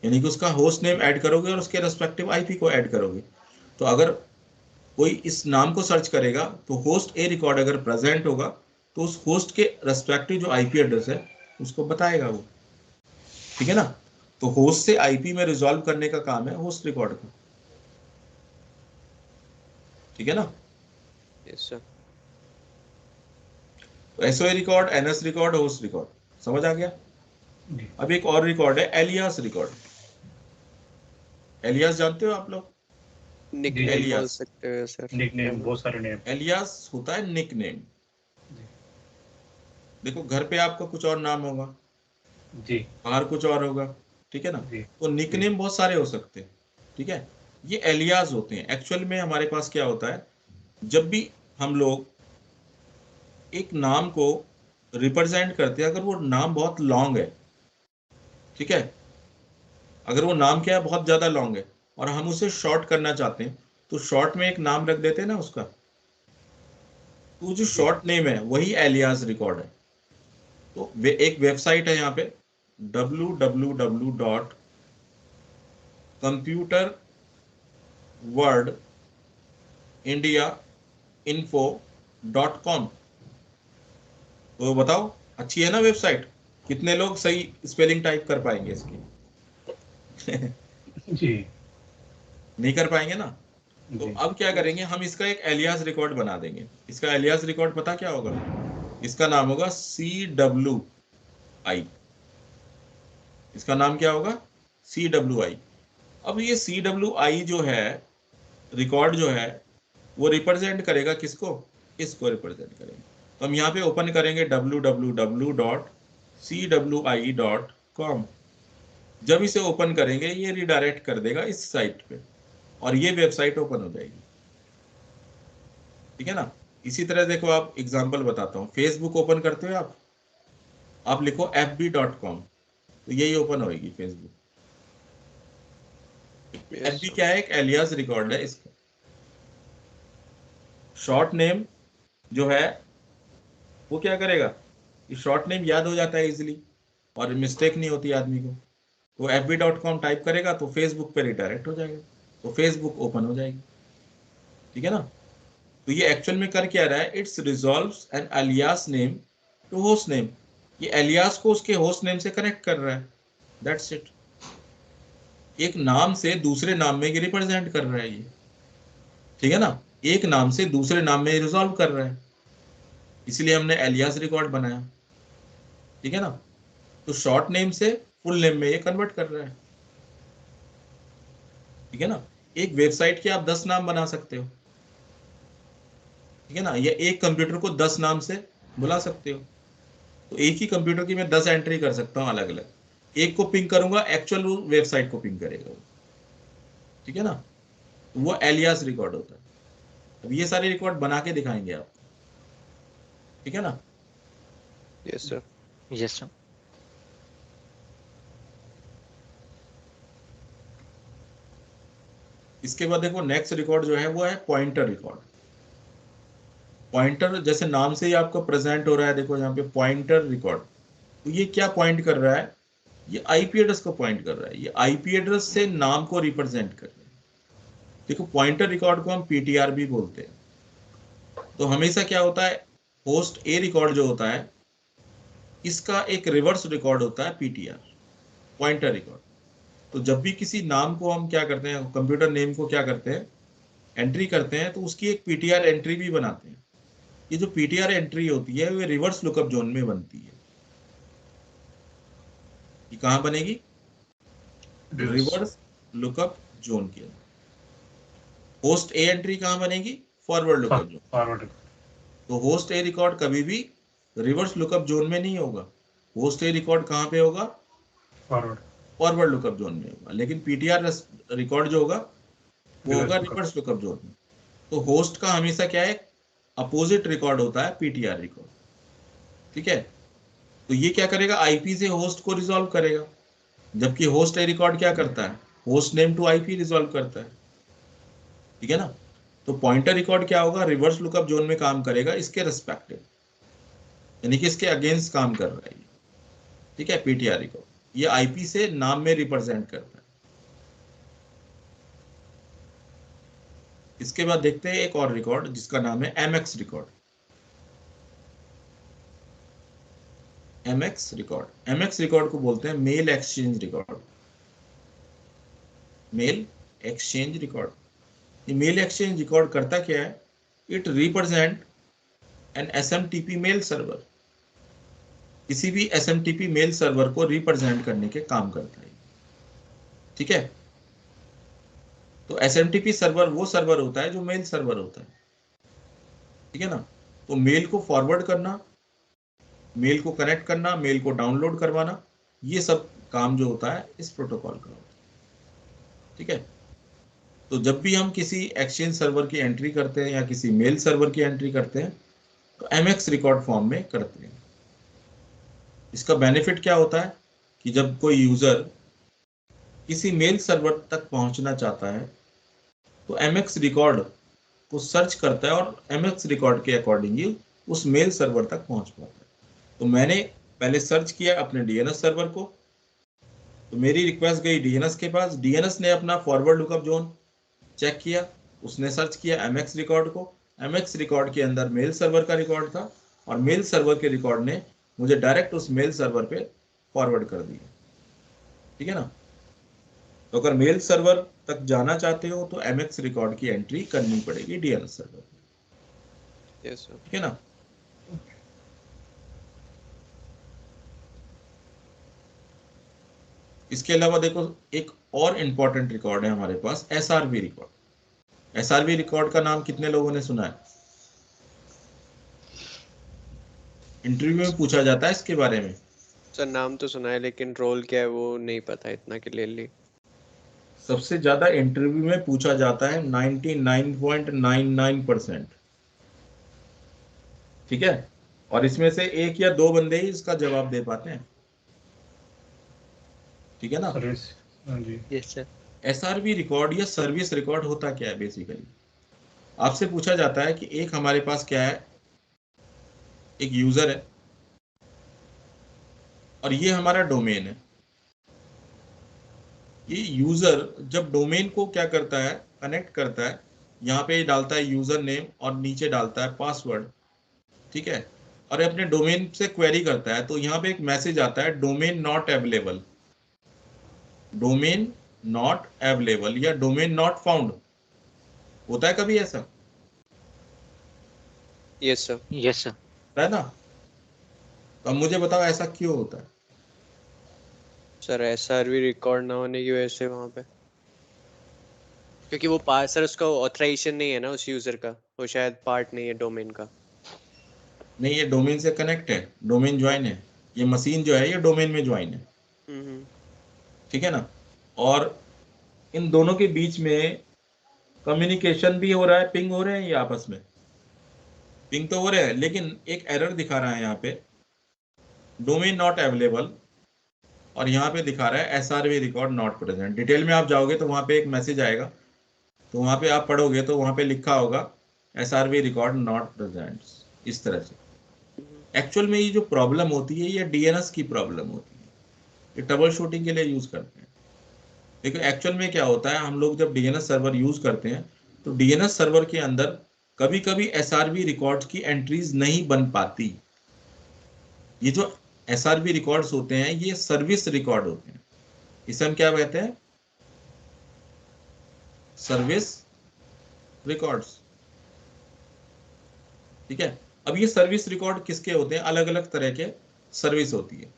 Speaker 1: यानी कि उसका होस्ट नेम ऐड करोगे और उसके रेस्पेक्टिव आईपी को ऐड करोगे। तो अगर कोई इस नाम को सर्च करेगा तो होस्ट ए रिकॉर्ड अगर प्रेजेंट होगा तो उस होस्ट के रेस्पेक्टिव जो आईपी एड्रेस है उसको बताएगा वो, ठीक है ना? तो होस्ट से आईपी में रिजॉल्व करने का काम है होस्ट रिकॉर्ड का, ठीक है ना?
Speaker 3: Yes sir.
Speaker 1: तो SOA record, NS record, host record समझ आ गया?
Speaker 2: जी।
Speaker 1: अब एक और रिकॉर्ड है एलियास रिकॉर्ड। एलियास जानते हो आप लोग?
Speaker 3: निक
Speaker 2: जी,
Speaker 3: नेम
Speaker 2: जी।
Speaker 3: बोल
Speaker 1: एलियास,
Speaker 3: सकते हैं सर।
Speaker 2: निक नेम, बहुत सारे नेम।
Speaker 1: एलियास होता है निक नेम।
Speaker 2: जी।
Speaker 1: देखो घर पे आपका कुछ और नाम होगा,
Speaker 2: जी।
Speaker 1: बाहर कुछ और होगा, ठीक है ना?
Speaker 2: जी।
Speaker 1: तो निक
Speaker 2: जी।
Speaker 1: नेम बहुत सारे हो सकते हैं, ठीक है? ये एलियास होते हैं। एक्चुअल में हमारे पास क्या होता है, जब भी हम लोग एक नाम को रिप्रेजेंट करते हैं, अगर वो नाम बहुत लॉन्ग है, ठीक है, अगर वो नाम क्या है, बहुत ज्यादा लॉन्ग है और हम उसे शॉर्ट करना चाहते हैं तो शॉर्ट में एक नाम रख देते हैं ना उसका, तो जो
Speaker 2: जी।
Speaker 1: शॉर्ट नेम है वही एलियास रिकॉर्ड है। तो एक वेबसाइट है यहाँ पे www.computerworldindiainfo.com। तो बताओ, अच्छी है ना वेबसाइट? कितने लोग सही स्पेलिंग टाइप कर पाएंगे इसकी?
Speaker 2: जी।
Speaker 1: नहीं कर पाएंगे ना? तो
Speaker 2: जी।
Speaker 1: अब क्या करेंगे, हम इसका एक एलियास रिकॉर्ड बना देंगे। इसका एलियास रिकॉर्ड पता क्या होगा? इसका नाम होगा CWI। इसका नाम क्या होगा? CWI। अब ये CWI जो है रिकॉर्ड जो है वो रिप्रेजेंट करेगा किसको? इसको रिप्रेजेंट करेगा। तो हम यहाँ पे ओपन करेंगे www.cwi.com। जब इसे ओपन करेंगे ये रिडायरेक्ट कर देगा इस साइट पे और ये वेबसाइट ओपन हो जाएगी, ठीक है ना? इसी तरह देखो, आप एग्जांपल बताता हूँ। फेसबुक ओपन करते हो आप लिखो fb.com, तो यही ओपन होएगी फेसबुक।
Speaker 3: Yes,
Speaker 1: FB
Speaker 3: sir.
Speaker 1: क्या है? एक एलियास रिकॉर्ड है इसका। शॉर्ट नेम जो है वो क्या करेगा? ये शॉर्ट नेम याद हो जाता है इजीली और मिस्टेक नहीं होती आदमी को। तो fb.com टाइप करेगा तो फेसबुक पे रिडायरेक्ट हो जाएगा, तो फेसबुक ओपन हो जाएगी। ठीक है ना? तो ये एक्चुअल में कर क्या रहा है? It's resolves an alias name to host name. ये एलियास को उसके होस्ट नेम से कनेक्ट कर रहा है, दैट्स इट। एक नाम से दूसरे नाम में रिप्रेजेंट कर रहा है ये। ठीक है ना? एक नाम से दूसरे नाम में रिजॉल्व कर रहा है, इसलिए हमने एलियास रिकॉर्ड बनाया। ठीक है ना? तो शॉर्ट नेम से फुल नेम में ये कन्वर्ट कर रहा है। ठीक है ना? एक वेबसाइट के आप 10 नाम बना सकते हो। ठीक है ना? या एक कंप्यूटर को 10 नाम से बुला सकते हो। तो एक ही कंप्यूटर की मैं 10 एंट्री कर सकता हूँ अलग अलग। एक को पिंग करूंगा, एक्चुअल वेबसाइट को पिंग करेगा वो। ठीक है ना? वो एलियास रिकॉर्ड होता है। अब ये सारे रिकॉर्ड बना के दिखाएंगे आप। ठीक है ना?
Speaker 3: Yes, sir.
Speaker 4: Yes sir.
Speaker 1: इसके बाद देखो नेक्स्ट रिकॉर्ड जो है वो है पॉइंटर रिकॉर्ड। पॉइंटर जैसे नाम से ही आपको प्रेजेंट हो रहा है, देखो यहाँ पे पॉइंटर रिकॉर्ड। तो ये क्या पॉइंट कर रहा है? ये आईपी एड्रेस को पॉइंट कर रहा है। ये आईपी एड्रेस से नाम को रिप्रेजेंट कर रहा है। देखो पॉइंटर रिकॉर्ड को हम पीटीआर भी बोलते हैं। तो हमेशा क्या होता है, होस्ट ए रिकॉर्ड जो होता है इसका एक रिवर्स रिकॉर्ड होता है पीटीआर, पॉइंटर रिकॉर्ड। तो जब भी किसी नाम को हम क्या करते हैं, कंप्यूटर नेम को क्या करते हैं, एंट्री करते हैं, तो उसकी एक पीटीआर एंट्री भी बनाते हैं। ये जो पीटीआर एंट्री होती है वो रिवर्स लुकअप जोन में बनती है। ये कहाँ बनेगी? रिवर्स लुकअप जोन के अंदर। होस्ट ए एंट्री कहाँ बनेगी? Forward lookup zone.
Speaker 2: फॉरवर्ड।
Speaker 1: तो होस्ट ए रिकॉर्ड कभी भी रिवर्स लुकअप जोन में नहीं होगा। होस्ट ए रिकॉर्ड कहाँ पे होगा?
Speaker 2: फॉरवर्ड।
Speaker 1: फॉरवर्ड लुकअप जोन में होगा। लेकिन पीटीआर रिकॉर्ड जो होगा वो होगा
Speaker 2: Reverse lookup.
Speaker 1: Reverse lookup zone में। तो होस्ट का हमेशा क्या है? अपोजिट रिकॉर्ड होता है पीटीआर रिकॉर्ड। ठीक है? तो ये क्या करेगा? आईपी से होस्ट को रिजॉल्व करेगा, जबकि होस्ट ए रिकॉर्ड क्या करता है? Host name to IP resolve करता है। ठीक है ना? तो पॉइंटर रिकॉर्ड क्या होगा? रिवर्स लुकअप जोन में काम करेगा इसके रेस्पेक्टिव, यानी कि इसके अगेंस्ट काम कर रहा है ये। ठीक है? पीटीआर रिकॉर्ड ये आईपी से नाम में रिप्रेजेंट करता है। इसके बाद देखते हैं एक और रिकॉर्ड जिसका नाम है MX record. MX record, MX record को बोलते हैं mail exchange record. Mail exchange record, ये मेल एक्सचेंज रिकॉर्ड करता क्या है? It represent an SMTP mail server. किसी भी एसएमटीपी मेल सर्वर को रिप्रेजेंट करने के काम करता है। ठीक है? तो एसएमटीपी सर्वर वो सर्वर होता है जो मेल सर्वर होता है। ठीक है ना? तो मेल को फॉरवर्ड करना, मेल को कनेक्ट करना, मेल को डाउनलोड करवाना, ये सब काम जो होता है इस प्रोटोकॉल का होता है। ठीक है? तो जब भी हम किसी एक्सचेंज सर्वर की एंट्री करते हैं या किसी मेल सर्वर की एंट्री करते हैं तो एमएक्स रिकॉर्ड फॉर्म में करते हैं। इसका बेनिफिट क्या होता है कि जब कोई यूजर किसी मेल सर्वर तक पहुंचना चाहता है तो एमएक्स रिकॉर्ड को सर्च करता है और एमएक्स रिकॉर्ड के अकॉर्डिंग ही उस मेल सर्वर तक पहुंच पाता है। तो मैंने पहले सर्च किया अपने डीएनएस सर्वर को, तो मेरी रिक्वेस्ट गई डीएनएस के पास, डीएनएस ने अपना फॉरवर्ड लुकअप जोन चेक किया, उसने सर्च किया एमएक्स रिकॉर्ड को। एमएक्स रिकॉर्ड के अंदर मेल सर्वर का रिकॉर्ड था और मेल सर्वर के रिकॉर्ड ने मुझे डायरेक्ट उस मेल सर्वर पे फॉरवर्ड कर दिया। ठीक है ना? तो अगर मेल सर्वर तक जाना चाहते हो तो एमएक्स रिकॉर्ड की एंट्री करनी पड़ेगी डीएनएस सर्वर पे।
Speaker 3: Yes, sir.
Speaker 1: ठीक है ना? इसके अलावा देखो एक और इंपॉर्टेंट रिकॉर्ड है हमारे पास, एसआरवी रिकॉर्ड। एसआरवी रिकॉर्ड का नाम कितने लोगों ने सुना है? इंटरव्यू में पूछा जाता है इसके बारे में।
Speaker 3: सर नाम तो सुना है लेकिन रोल क्या है वो नहीं पता इतना क्लियरली।
Speaker 1: सबसे ज्यादा इंटरव्यू में पूछा जाता है 99.99%। ठीक है? और इसमें से एक या दो बंदे ही इसका जवाब दे पाते हैं। ठीक है ना?
Speaker 2: सर्विस। हाँ जी।
Speaker 4: Yes sir.
Speaker 1: एसआरवी रिकॉर्ड या सर्विस रिकॉर्ड होता क्या है? बेसिकली आपसे पूछा जाता है कि एक हमारे पास क्या है, एक यूजर है और ये हमारा डोमेन है। ये यूजर जब डोमेन को क्या करता है, कनेक्ट करता है, यहाँ पे डालता है यूजर नेम और नीचे डालता है पासवर्ड, ठीक है, और अपने डोमेन से क्वेरी करता है, तो यहाँ पे एक मैसेज आता है domain not available, domain not available या डोमेन नॉट फाउंड। होता है कभी ऐसा?
Speaker 3: Yes sir.
Speaker 4: Yes sir.
Speaker 1: है ना? तो अब मुझे बताओ ऐसा क्यों होता है?
Speaker 3: सर एसआरवी रिकॉर्ड ना होने की वजह से वहाँ पे, क्योंकि वो सर उसका ऑथराइजेशन नहीं है ना उस यूजर का, वो शायद पार्ट नहीं है डोमेन का।
Speaker 1: नहीं, ये डोमेन से कनेक्ट है, डोमेन ज्वाइन है, ये मशीन जो है ये डोमेन में ज्वाइन है,
Speaker 3: हम्म।
Speaker 1: ठीक है ना? और इन दोनों के बीच में कम्युनिकेशन भी हो रहा है, पिंग हो रहे हैं ये आपस में, पिंग तो हो रहे हैं, लेकिन एक एरर दिखा रहा है यहाँ पे डोमेन नॉट अवेलेबल, और यहाँ पे दिखा रहा है SRV record not present. Detail में आप जाओगे तो वहाँ पे एक मैसेज आएगा, तो वहाँ पे आप पढ़ोगे तो वहाँ पे लिखा होगा एसआरवी रिकॉर्ड नॉट प्रेजेंट, इस तरह से। एक्चुअल में ये जो प्रॉब्लम होती है ये डीएनएस की प्रॉब्लम होती है, ये ट्रबल शूटिंग के लिए यूज करते हैं। लेकिन एक्चुअल में क्या होता है, हम लोग जब डीएनएस सर्वर यूज करते हैं तो डीएनएस सर्वर के अंदर कभी कभी एसआरवी रिकॉर्ड्स की एंट्रीज नहीं बन पाती। ये जो एसआरवी रिकॉर्ड्स होते हैं ये सर्विस रिकॉर्ड होते हैं, इसे हम क्या कहते हैं? सर्विस रिकॉर्ड्स, ठीक है। अब ये सर्विस रिकॉर्ड किसके होते हैं? अलग अलग तरह के सर्विस होती है।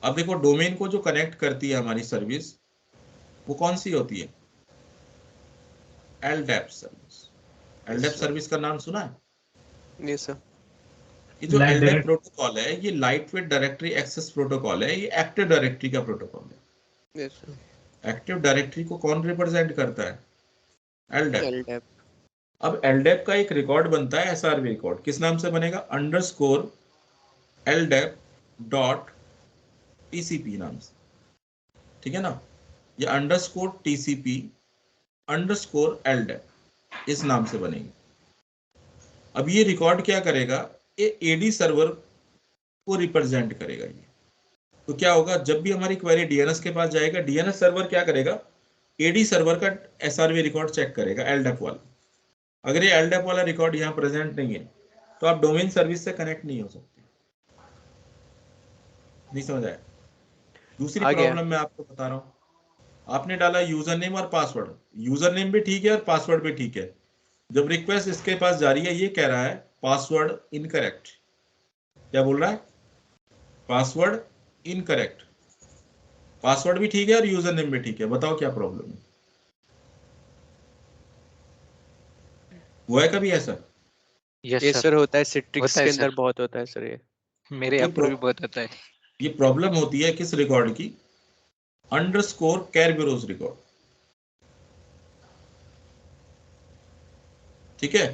Speaker 1: अब देखो डोमेन को जो कनेक्ट करती है हमारी सर्विस, वो कौन सी होती है? LDAP service. एलडैप सर्विस का नाम सुना है?
Speaker 3: Yes sir.
Speaker 1: ये जो एलडैप प्रोटोकॉल है ये light weight directory access protocol है, ये एक्टिव डायरेक्टरी का प्रोटोकॉल है।
Speaker 3: Yes sir.
Speaker 1: एक्टिव डायरेक्टरी को कौन रिप्रेजेंट करता है? एलडैप।
Speaker 3: एलडैप।
Speaker 1: अब एलडैप का एक रिकॉर्ड बनता है एसआरवी रिकॉर्ड, किस नाम से बनेगा? अंडरस्कोर एलडैप डॉट टीसीपी नाम से, ठीक है ना? ये अंडरस्कोर टीसीपी अंडरस्कोर एलडैप इस नाम से बनेगी। अब ये रिकॉर्ड क्या करेगा? ये एडी सर्वर को रिप्रेजेंट करेगा ये। तो क्या होगा, जब भी हमारी क्वेरी डीएनएस के पास जाएगा, डीएनएस सर्वर क्या करेगा? एडी सर्वर का एसआरवी रिकॉर्ड चेक करेगा एलडैप वाला। अगर ये एलडैप वाला रिकॉर्ड यहाँ प्रेजेंट नहीं है तो आप डोमेन सर्विस से कनेक्ट नहीं हो सकते। नहीं समझ आया? दूसरी
Speaker 3: आ गया।
Speaker 1: प्रॉब्लम मैं आपको बता रहा हूँ, आपने डाला यूजर नेम और पासवर्ड, यूजर नेम भी ठीक है और पासवर्ड भी ठीक है। जब रिक्वेस्ट इसके पास जा रही है ये कह रहा है पासवर्ड इनकरेक्ट। क्या बोल रहा है? Password incorrect. पासवर्ड भी ठीक है और यूजर नेम भी ठीक है, बताओ क्या प्रॉब्लम है? हुआ है कभी ऐसा?
Speaker 4: यस
Speaker 3: ये
Speaker 4: सर।
Speaker 3: सर होता है, सिट्रिक्स
Speaker 4: होता है
Speaker 3: के अंदर
Speaker 4: सर,
Speaker 3: बहुत होता है सर ये।
Speaker 4: मेरे
Speaker 1: ये
Speaker 4: ऐप पर भी बहुत होता है।
Speaker 1: ये प्रॉब्लम होती है किस रिकॉर्ड की? अंडरस्कोर कैरबेरोस रिकॉर्ड, ठीक है।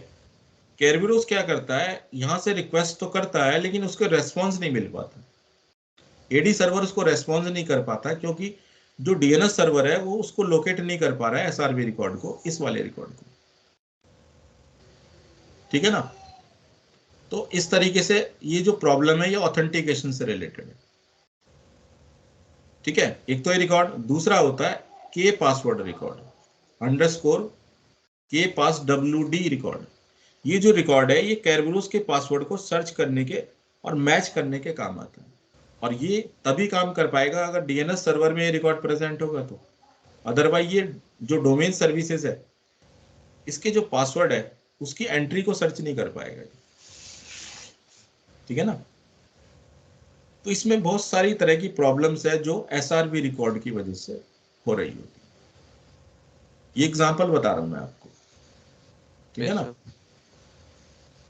Speaker 1: कैरबेरोस क्या करता है, यहां से रिक्वेस्ट तो करता है लेकिन उसको रेस्पॉन्स नहीं मिल पाता, एडी सर्वर उसको रेस्पॉन्स नहीं कर पाता, क्योंकि जो डीएनएस सर्वर है वो उसको लोकेट नहीं कर पा रहा है एसआरवी रिकॉर्ड को, इस वाले रिकॉर्ड को, ठीक है ना? तो इस तरीके से ये जो प्रॉब्लम है ये ऑथेंटिकेशन से रिलेटेड है, ठीक है। एक तो ये रिकॉर्ड, दूसरा होता है के पासवर्ड रिकॉर्ड, अंडरस्कोर के पास WD रिकॉर्ड। ये जो रिकॉर्ड है ये कैरबेरोस के पासवर्ड को सर्च करने के और मैच करने के काम आता है, और ये तभी काम कर पाएगा अगर डीएनएस सर्वर में ये रिकॉर्ड प्रेजेंट होगा तो। अदरवाइज ये जो डोमेन सर्विसेज है इसके जो पासवर्ड है उसकी एंट्री को सर्च नहीं कर पाएगा, ठीक है ना? तो इसमें बहुत सारी तरह की प्रॉब्लम्स है जो एसआरवी रिकॉर्ड की वजह से हो रही होती है। ये एग्जांपल बता रहा हूं मैं आपको, ठीक है
Speaker 3: यस
Speaker 1: ना?
Speaker 3: सर।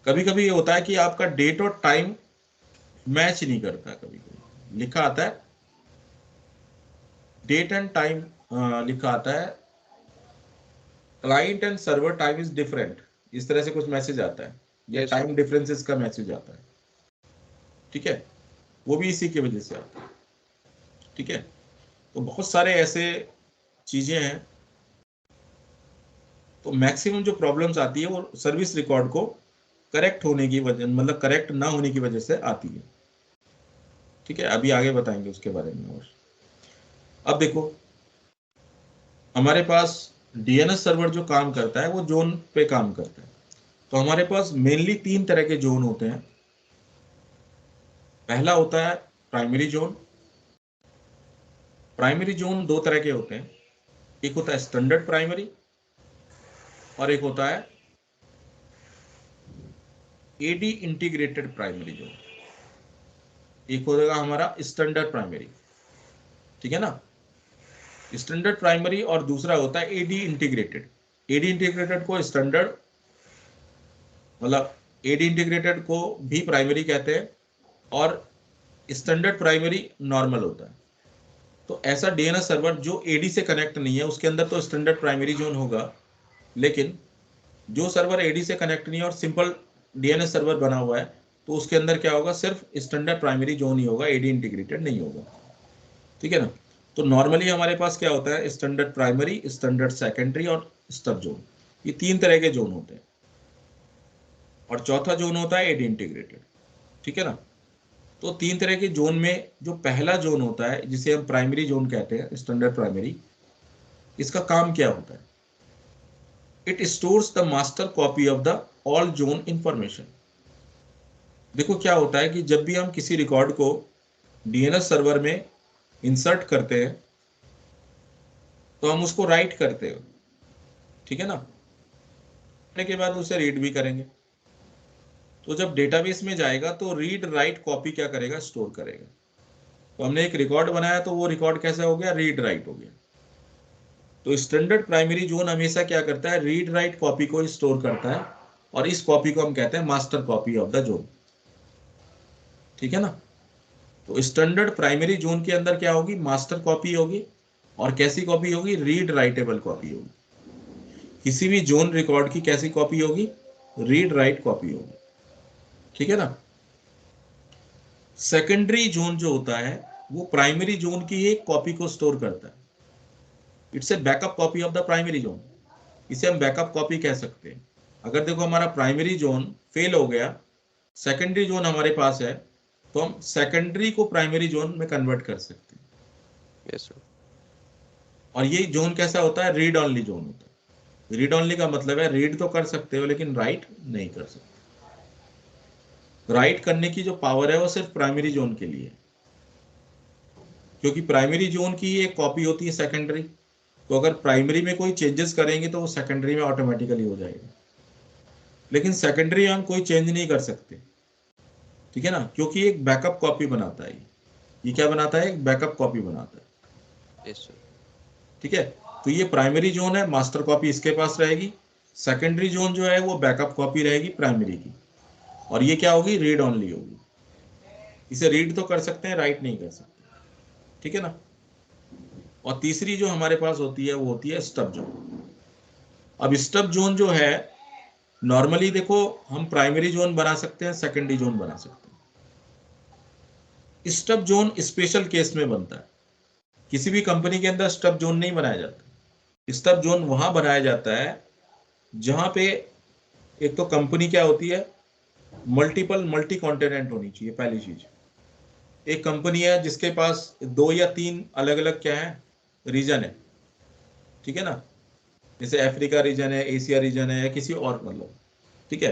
Speaker 1: कभी कभी ये होता है कि आपका डेट और टाइम मैच नहीं करता, कभी कभी लिखा आता है डेट एंड टाइम, लिखा आता है client and server time is different, इस तरह से कुछ मैसेज आता है, या
Speaker 3: यस सर।
Speaker 1: टाइम डिफरेंसेस का मैसेज आता है, ठीक है। वो भी इसी की वजह से आता है, ठीक है। तो बहुत सारे ऐसे चीजें हैं तो मैक्सिमम जो प्रॉब्लम्स आती है वो सर्विस रिकॉर्ड को करेक्ट होने की वजह, मतलब करेक्ट ना होने की वजह से आती है। ठीक है, अभी आगे बताएंगे उसके बारे में। और अब देखो, हमारे पास डीएनएस सर्वर जो काम करता है वो जोन पे काम करता है। तो हमारे पास मेनली 3 तरह के जोन होते हैं। पहला होता है प्राइमरी जोन। प्राइमरी जोन 2 तरह के होते हैं, एक होता है स्टैंडर्ड प्राइमरी और एक होता है एडी इंटीग्रेटेड प्राइमरी जोन। एक हो जाएगा हमारा स्टैंडर्ड प्राइमरी, ठीक है ना, स्टैंडर्ड प्राइमरी, और दूसरा होता है एडी इंटीग्रेटेड। एडी इंटीग्रेटेड को स्टैंडर्ड, मतलब एडी इंटीग्रेटेड को भी प्राइमरी कहते हैं, और स्टैंडर्ड प्राइमरी नॉर्मल होता है। तो ऐसा डीएनएस सर्वर जो एडी से कनेक्ट नहीं है उसके अंदर तो स्टैंडर्ड प्राइमरी जोन होगा, लेकिन जो सर्वर एडी से कनेक्ट नहीं है और सिंपल डीएनएस सर्वर बना हुआ है तो उसके अंदर क्या होगा, सिर्फ स्टैंडर्ड प्राइमरी जोन ही होगा, एडी इंटीग्रेटेड नहीं होगा। ठीक है ना। तो नॉर्मली हमारे पास क्या होता है, स्टैंडर्ड प्राइमरी, स्टैंडर्ड सेकेंडरी और स्टब जोन, ये 3 तरह के जोन होते हैं। और चौथा जोन होता है एडी इंटीग्रेटेड। ठीक है ना। तो 3 तरह के जोन में जो पहला जोन होता है जिसे हम प्राइमरी जोन कहते हैं, स्टैंडर्ड प्राइमरी, इसका काम क्या होता है, it stores the master copy of the all zone information. देखो क्या होता है कि जब भी हम किसी रिकॉर्ड को डीएनएस सर्वर में इंसर्ट करते हैं तो हम उसको राइट करते हैं, ठीक है ना, करने के बाद उसे रीड भी करेंगे। तो जब डेटाबेस में जाएगा तो रीड राइट कॉपी क्या करेगा, स्टोर करेगा। तो हमने एक रिकॉर्ड बनाया तो वो रिकॉर्ड कैसा हो गया, रीड राइट हो गया। तो स्टैंडर्ड प्राइमरी जोन हमेशा क्या करता है, रीड राइट कॉपी को स्टोर करता है, और इस कॉपी को हम कहते हैं master copy of the zone. ठीक है ना। तो स्टैंडर्ड प्राइमरी जोन के अंदर क्या होगी, मास्टर कॉपी होगी, और कैसी कॉपी होगी, रीड राइटेबल कॉपी होगी। किसी भी जोन रिकॉर्ड की कैसी कॉपी होगी, रीड राइट कॉपी होगी। ठीक है ना। सेकेंडरी जोन जो होता है वो प्राइमरी जोन की एक कॉपी को स्टोर करता है। It's a backup copy of the primary zone. इसे हम बैकअप कॉपी कह सकते हैं। अगर देखो हमारा प्राइमरी जोन फेल हो गया, सेकेंडरी जोन हमारे पास है, तो हम सेकेंडरी को प्राइमरी जोन में कन्वर्ट कर सकते हैं।
Speaker 3: Yes sir.
Speaker 1: और ये जोन कैसा होता है, रीड ऑनली जोन होता है। रीड ऑनली का मतलब है रीड तो कर सकते हो लेकिन राइट नहीं कर सकते। राइट करने की जो पावर है वो सिर्फ प्राइमरी जोन के लिए है, क्योंकि प्राइमरी जोन की एक कॉपी होती है सेकेंडरी। तो अगर प्राइमरी में कोई चेंजेस करेंगे तो वो सेकेंडरी में ऑटोमेटिकली हो जाएगा, लेकिन सेकेंडरी हम कोई चेंज नहीं कर सकते। ठीक है ना, क्योंकि एक बैकअप कॉपी बनाता है। ये क्या बनाता है, एक बैकअप कॉपी बनाता है।
Speaker 3: Yes sir.
Speaker 1: ठीक है। तो ये प्राइमरी जोन है, मास्टर कॉपी इसके पास रहेगी। सेकेंडरी जोन जो है वो बैकअप कॉपी रहेगी प्राइमरी की, और ये क्या होगी, रीड ऑनली होगी। इसे रीड तो कर सकते हैं, राइट नहीं कर सकते। ठीक है ना। और तीसरी जो हमारे पास होती है वो होती है स्टब जोन। अब स्टब जोन जो है, नॉर्मली देखो हम प्राइमरी जोन बना सकते हैं, सेकेंडरी जोन बना सकते हैं। स्टब जोन स्पेशल केस में बनता है। किसी भी कंपनी के अंदर स्टब जोन नहीं बनाया जाता। स्टब जोन वहां बनाया जाता है जहां पे एक तो कंपनी क्या होती है, मल्टी कॉन्टिनेंट होनी चाहिए पहली चीज। एक कंपनी है जिसके पास 2 या 3 अलग अलग क्या है, रीजन है। ठीक है ना, जैसे अफ्रीका रीजन है, एशिया रीजन है, या किसी और, मतलब ठीक है।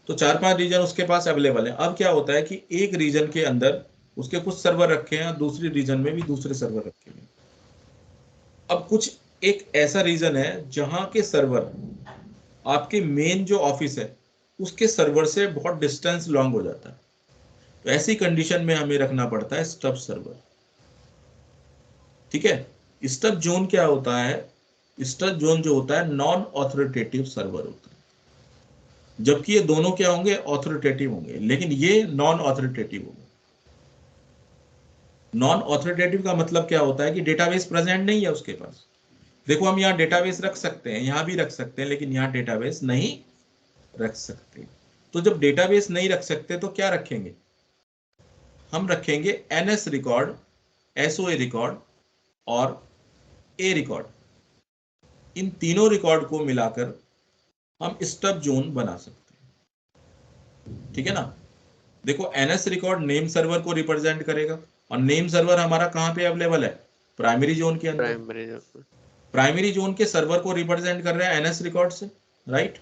Speaker 1: तो 4-5 रीजन उसके पास अवेलेबल है। अब क्या होता है कि एक रीजन के अंदर उसके कुछ सर्वर रखे हैं, दूसरी रीजन में भी दूसरे सर्वर रखे हैं। अब कुछ एक ऐसा रीजन है जहां के सर्वर आपके मेन जो ऑफिस है उसके सर्वर से बहुत डिस्टेंस लॉन्ग हो जाता है। तो ऐसी कंडीशन में हमें रखना पड़ता है स्टब सर्वर। ठीक है। स्टब जोन क्या होता है, स्टब जोन जो होता है नॉन ऑथोरिटेटिव सर्वर होता है, जबकि ये दोनों क्या होंगे, ऑथोरिटेटिव होंगे, लेकिन ये नॉन ऑथोरिटेटिव होंगे। नॉन ऑथोरिटेटिव का मतलब क्या होता है कि डेटाबेस प्रेजेंट नहीं है उसके पास। देखो हम यहाँ डेटाबेस रख सकते हैं, यहाँ भी रख सकते हैं, लेकिन यहाँ डेटाबेस नहीं रख सकते। तो जब डेटाबेस नहीं रख सकते तो क्या रखेंगे, हम रखेंगे एनएस रिकॉर्ड, एसओए रिकॉर्ड और ए रिकॉर्ड। इन तीनों रिकॉर्ड को मिलाकर हम स्टब जोन बना सकते हैं। ठीक है ना। देखो एनएस रिकॉर्ड नेम सर्वर को रिप्रेजेंट करेगा, और नेम सर्वर हमारा कहाँ पे अवेलेबल है? प्राइमरी जोन के अंदर।
Speaker 3: प्राइमरी।
Speaker 1: प्राइमरी जोन के सर्वर को रिप्रेजेंट कर रहा है एनएस रिकॉर्ड से, राइट।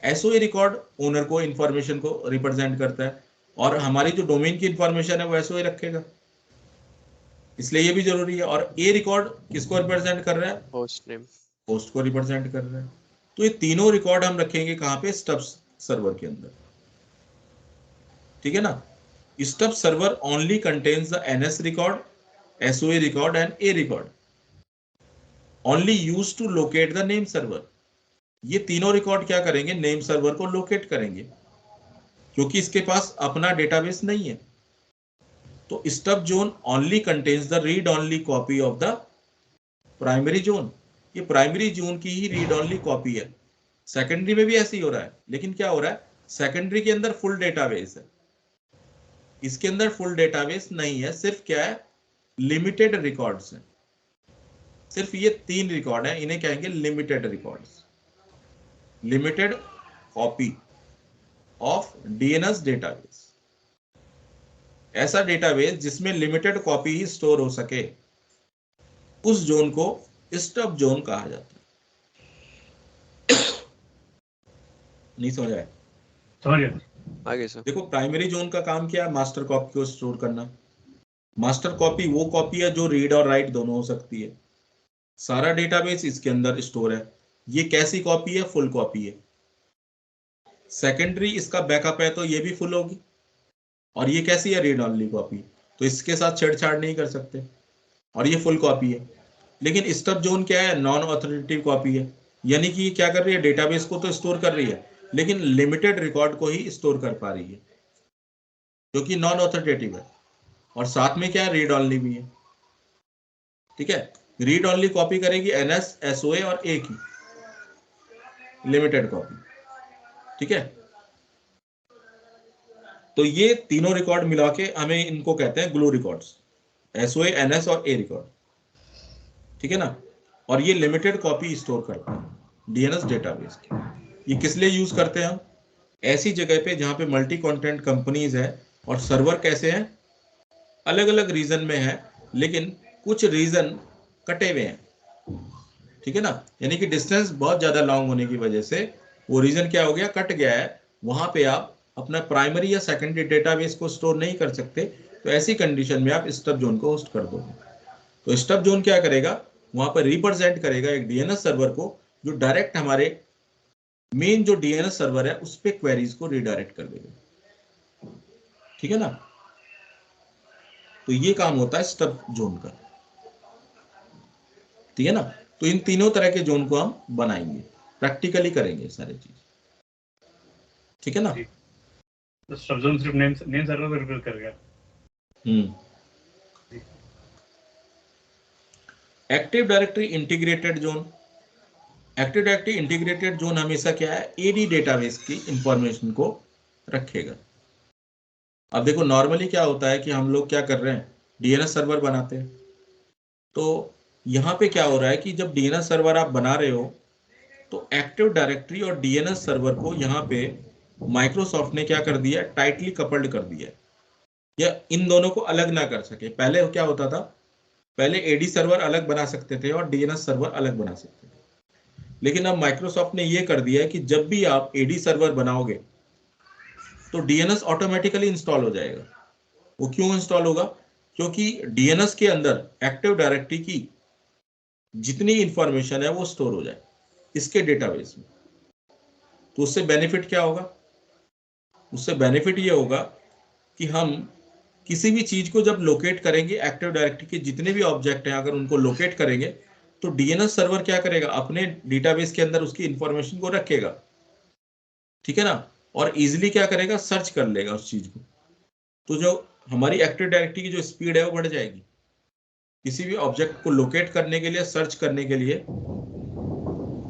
Speaker 1: एसओए रिकॉर्ड ओनर को इंफॉर्मेशन को रिप्रेजेंट करता है, और हमारी जो डोमेन की इंफॉर्मेशन है वो एसओए रखेगा, इसलिए ये भी जरूरी है। और ए रिकॉर्ड किसको रिप्रेजेंट कर रहा है?
Speaker 3: Host name.
Speaker 1: होस्ट को रिप्रेजेंट कर रहा है। तो ये तीनों रिकॉर्ड हम रखेंगे कहाँ पे? स्टब सर्वर के अंदर। ठीक है ना। Stub server only contains the NS record, SOA record and A record, only use to locate the name server. ये तीनों रिकॉर्ड क्या करेंगे? नेम सर्वर को लोकेट करेंगे, क्योंकि इसके पास अपना डेटाबेस नहीं है। तो stub zone only contains the read only copy of the primary zone. ये प्राइमरी जोन की ही रीड ओनली कॉपी है। सेकेंडरी में भी ऐसे ही हो रहा है, लेकिन क्या हो रहा है? सेकेंडरी के अंदर फुल डेटाबेस है, इसके अंदर फुल डेटाबेस नहीं है, सिर्फ क्या है? लिमिटेड रिकॉर्ड्स हैं। सिर्फ ये 3 रिकॉर्ड हैं, इन्हें कहेंगे limited records, limited copy of DNS database. ऐसा डेटाबेस जिसमें लिमिटेड कॉपी ही स्टोर हो सके, उस जोन को स्टब जोन कहा जाता है। नहीं समझ आया?
Speaker 2: समझ गया।
Speaker 3: आगे सर।
Speaker 1: देखो प्राइमरी जोन का काम क्या है? मास्टर कॉपी को स्टोर करना। मास्टर कॉपी वो कॉपी है जो रीड और राइट दोनों हो सकती है। सारा डेटाबेस इसके अंदर स्टोर है। ये कैसी कॉपी है? फुल कॉपी है। सेकेंडरी इसका बैकअप है, तो ये भी फुल होगी। और ये कैसी है? रीड ओनली कॉपी, तो इसके साथ छेड़छाड़ नहीं कर सकते, और ये फुल कॉपी है। लेकिन स्टब जोन क्या है? नॉन ऑथोरिटेटिव कॉपी है, यानी कि क्या कर रही है? डेटाबेस को तो स्टोर कर रही है, लेकिन लिमिटेड रिकॉर्ड को ही स्टोर कर पा रही है, जो कि नॉन ऑथोरिटेटिव है। और साथ में क्या है? रीड ओनली भी है। ठीक है। रीड ओनली कॉपी करेगी एनएस, एसओए और ए की लिमिटेड कॉपी। ठीक है। तो ये तीनों रिकॉर्ड मिला के हमें इनको कहते हैं ग्लू रिकॉर्ड्स, एसओए, एनएस और ए रिकॉर्ड। ठीक है ना। और ये लिमिटेड कॉपी स्टोर करता है डीएनएस डेटाबेस की। ये किस लिए यूज करते हैं हम? ऐसी जगह पे जहां पे मल्टी कंटेंट कंपनीज है, और सर्वर कैसे हैं? अलग अलग रीजन में है, लेकिन कुछ रीजन कटे हुए हैं। ठीक है ना। यानी कि डिस्टेंस बहुत ज्यादा लॉन्ग होने की वजह से वो रीजन क्या हो गया? कट गया है। वहां पे आप अपना प्राइमरी या सेकेंडरी डेटाबेस को स्टोर नहीं कर सकते, तो ऐसी कंडीशन में आप स्टब जोन को होस्ट कर दोगे। तो स्टब जोन क्या करेगा? वहां पर रिप्रेजेंट करेगा एक डीएनएस सर्वर को, जो डायरेक्ट हमारे मेन जो डीएनएस सर्वर है उस पे क्वेरीज को रिडायरेक्ट कर देगा। ठीक है ना। तो ये काम होता है स्टब जोन का। ठीक है ना। तो इन तीनों तरह के जोन को हम बनाएंगे, प्रैक्टिकली करेंगे सारी चीज। ठीक है ना।
Speaker 2: जी। तो सब जोन सिर्फ नेम सर्वर को रिप्रेजेंट कर गया।
Speaker 1: Active directory integrated zone. Active directory integrated zone हमेशा क्या है? एडी डेटाबेस की इंफॉर्मेशन को रखेगा। अब देखो नॉर्मली क्या होता है कि हम लोग क्या कर रहे हैं? डीएनएस सर्वर बनाते हैं। तो यहाँ पे क्या हो रहा है कि जब डीएनएस सर्वर आप बना रहे हो, तो एक्टिव डायरेक्टरी और डीएनएस सर्वर को यहाँ पे माइक्रोसॉफ्ट ने क्या कर दिया? टाइटली कपल्ड कर दिया, या इन दोनों को अलग ना कर सके। पहले क्या होता था? पहले एडी सर्वर अलग बना सकते थे और डीएनएस सर्वर अलग बना सकते थे, लेकिन अब माइक्रोसॉफ्ट ने ये कर दिया है कि जब भी आप एडी सर्वर बनाओगे तो डीएनएस ऑटोमेटिकली इंस्टॉल हो जाएगा। वो क्यों इंस्टॉल होगा? क्योंकि डीएनएस के अंदर एक्टिव डायरेक्टरी की जितनी इंफॉर्मेशन है वो स्टोर हो जाए इसके डेटाबेस में। तो उससे बेनिफिट क्या होगा? उससे बेनिफिट ये होगा कि हम किसी भी चीज को जब लोकेट करेंगे, एक्टिव डायरेक्टरी के जितने भी ऑब्जेक्ट हैं अगर उनको लोकेट करेंगे, तो डीएनएस सर्वर क्या करेगा? अपने डेटाबेस के अंदर उसकी इंफॉर्मेशन को रखेगा। ठीक है ना। और इजीली क्या करेगा? सर्च कर लेगा उस चीज को। तो जो हमारी एक्टिव डायरेक्टरी की जो स्पीड है वो बढ़ जाएगी। किसी भी ऑब्जेक्ट को लोकेट करने के लिए, सर्च करने के लिए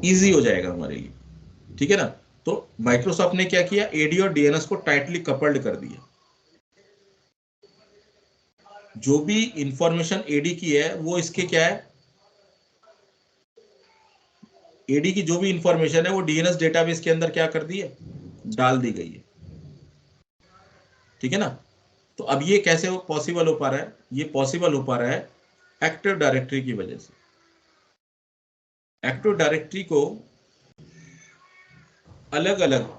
Speaker 1: इजी हो जाएगा हमारे लिए। ठीक है ना। तो माइक्रोसॉफ्ट ने क्या किया? एडी और डीएनएस को टाइटली कपल्ड कर दिया। जो भी इंफॉर्मेशन एडी की है वो इसके क्या है? एडी की जो भी इंफॉर्मेशन है वो डीएनएस डेटाबेस के अंदर क्या कर दी है, डाल दी गई है, ठीक है ना। तो अब ये कैसे पॉसिबल हो पा रहा है, ये पॉसिबल हो पा रहा है एक्टिव डायरेक्टरी की वजह से। एक्टिव डायरेक्टरी को अलग अलग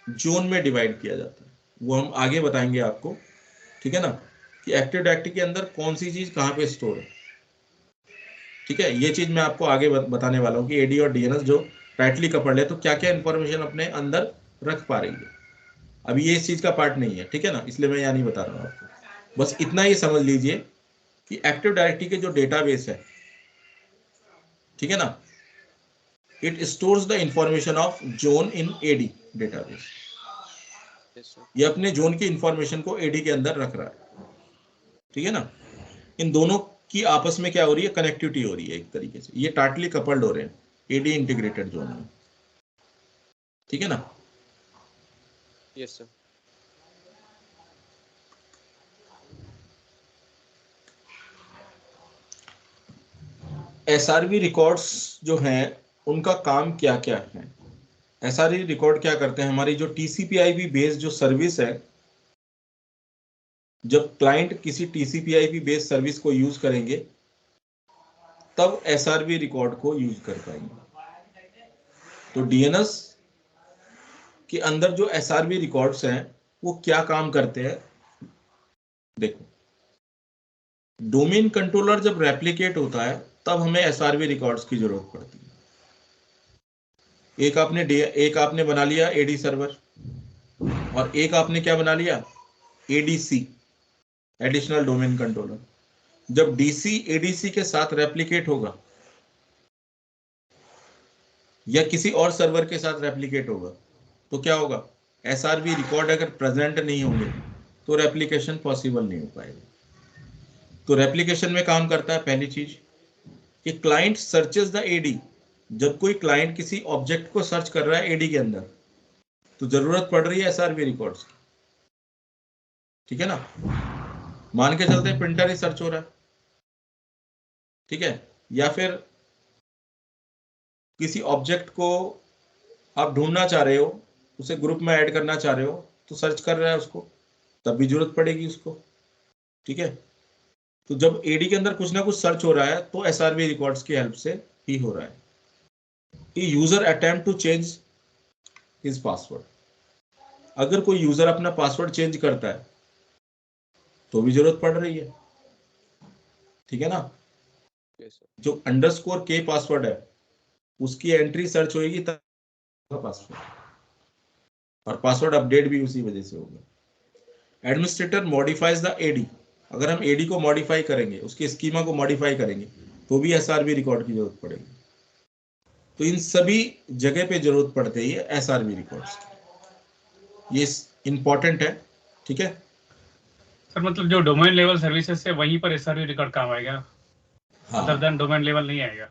Speaker 1: जोन में डिवाइड किया जाता है, वो हम आगे बताएंगे आपको, ठीक है ना, कि एक्टिव डायरेक्टरी के अंदर कौन सी चीज कहां पे स्टोर है, ठीक है। ये चीज मैं आपको आगे बताने वाला हूँ कि एडी और डीएनएस जो टाइटली कपल्ड है तो क्या क्या इंफॉर्मेशन अपने अंदर रख पा रही है। अभी ये इस चीज का पार्ट नहीं है, ठीक है ना, इसलिए मैं यहाँ नहीं बता रहा हूँ आपको। बस इतना ही समझ लीजिए कि एक्टिव डायरेक्टरी के जो डेटाबेस है, ठीक है ना, it stores the information of zone in AD database.
Speaker 3: yes sir.
Speaker 1: ये अपने जोन की इंफॉर्मेशन को एडी के अंदर रख रहा है, ठीक है ना। इन दोनों की आपस में क्या हो रही है, कनेक्टिविटी हो रही है एक तरीके से, ये टाइटली कपल्ड हो रहे हैं एडी इंटीग्रेटेड जोन में, ठीक है ना।
Speaker 3: yes sir.
Speaker 1: एसआरवी रिकॉर्ड्स जो हैं उनका काम क्या क्या है। एसआरवी रिकॉर्ड क्या करते हैं, हमारी जो टीसीपीआईपी बेस्ड जो सर्विस है, जब क्लाइंट किसी टीसीपीआईपी बेस्ड सर्विस को यूज करेंगे तब एसआरवी रिकॉर्ड को यूज कर पाएंगे। तो डीएनएस के अंदर जो एसआरवी रिकॉर्ड्स हैं वो क्या काम करते हैं, देखो। डोमेन कंट्रोलर जब रेप्लिकेट होता है तब हमें एसआरवी रिकॉर्ड्स की जरूरत पड़ती है। एक आपने बना लिया एडी सर्वर और एक आपने क्या बना लिया, एडीसी, एडिशनल डोमेन कंट्रोलर। जब डीसी एडीसी के साथ रेप्लिकेट होगा या किसी और सर्वर के साथ रेप्लिकेट होगा तो क्या होगा, एसआरवी रिकॉर्ड अगर प्रेजेंट नहीं होंगे तो रेप्लिकेशन पॉसिबल नहीं हो पाएगा। तो रेप्लिकेशन में काम करता है पहली चीज कि क्लाइंट सर्चेस द एडी। जब कोई क्लाइंट किसी ऑब्जेक्ट को सर्च कर रहा है एडी के अंदर तो जरूरत पड़ रही है एसआरवी रिकॉर्ड्स की, ठीक है ना। मान के चलते हैं प्रिंटर ही सर्च हो रहा है, ठीक है, या फिर किसी ऑब्जेक्ट को आप ढूंढना चाह रहे हो, उसे ग्रुप में ऐड करना चाह रहे हो तो सर्च कर रहा है उसको, तब भी जरूरत पड़ेगी उसको, ठीक है। तो जब एडी के अंदर कुछ ना कुछ सर्च हो रहा है तो एसआरवी रिकॉर्ड्स की हेल्प से ही हो रहा है। User attempt to change his password, अगर कोई यूजर अपना पासवर्ड चेंज करता है तो भी जरूरत पड़ रही है, ठीक है ना।
Speaker 3: yes sir.
Speaker 1: जो अंडरस्कोर के पासवर्ड है उसकी एंट्री सर्च होगी तब पासवर्ड, और पासवर्ड अपडेट भी उसी वजह से होगा। एडमिनिस्ट्रेटर मॉडिफाइज द एडी, अगर हम एडी को मॉडिफाई करेंगे, उसके स्कीमा को मॉडिफाई करेंगे तो भी एसआरवी रिकॉर्ड की जरूरत पड़ेगी। तो इन सभी जगह पे जरूरत पड़ती है एसआरवी रिकॉर्ड्स की, ये इंपॉर्टेंट है, ठीक है।
Speaker 2: सर मतलब जो डोमेन लेवल सर्विसेज है वहीं पर एसआरवी रिकॉर्ड काम आएगा, अदर देन डोमेन लेवल नहीं आएगा।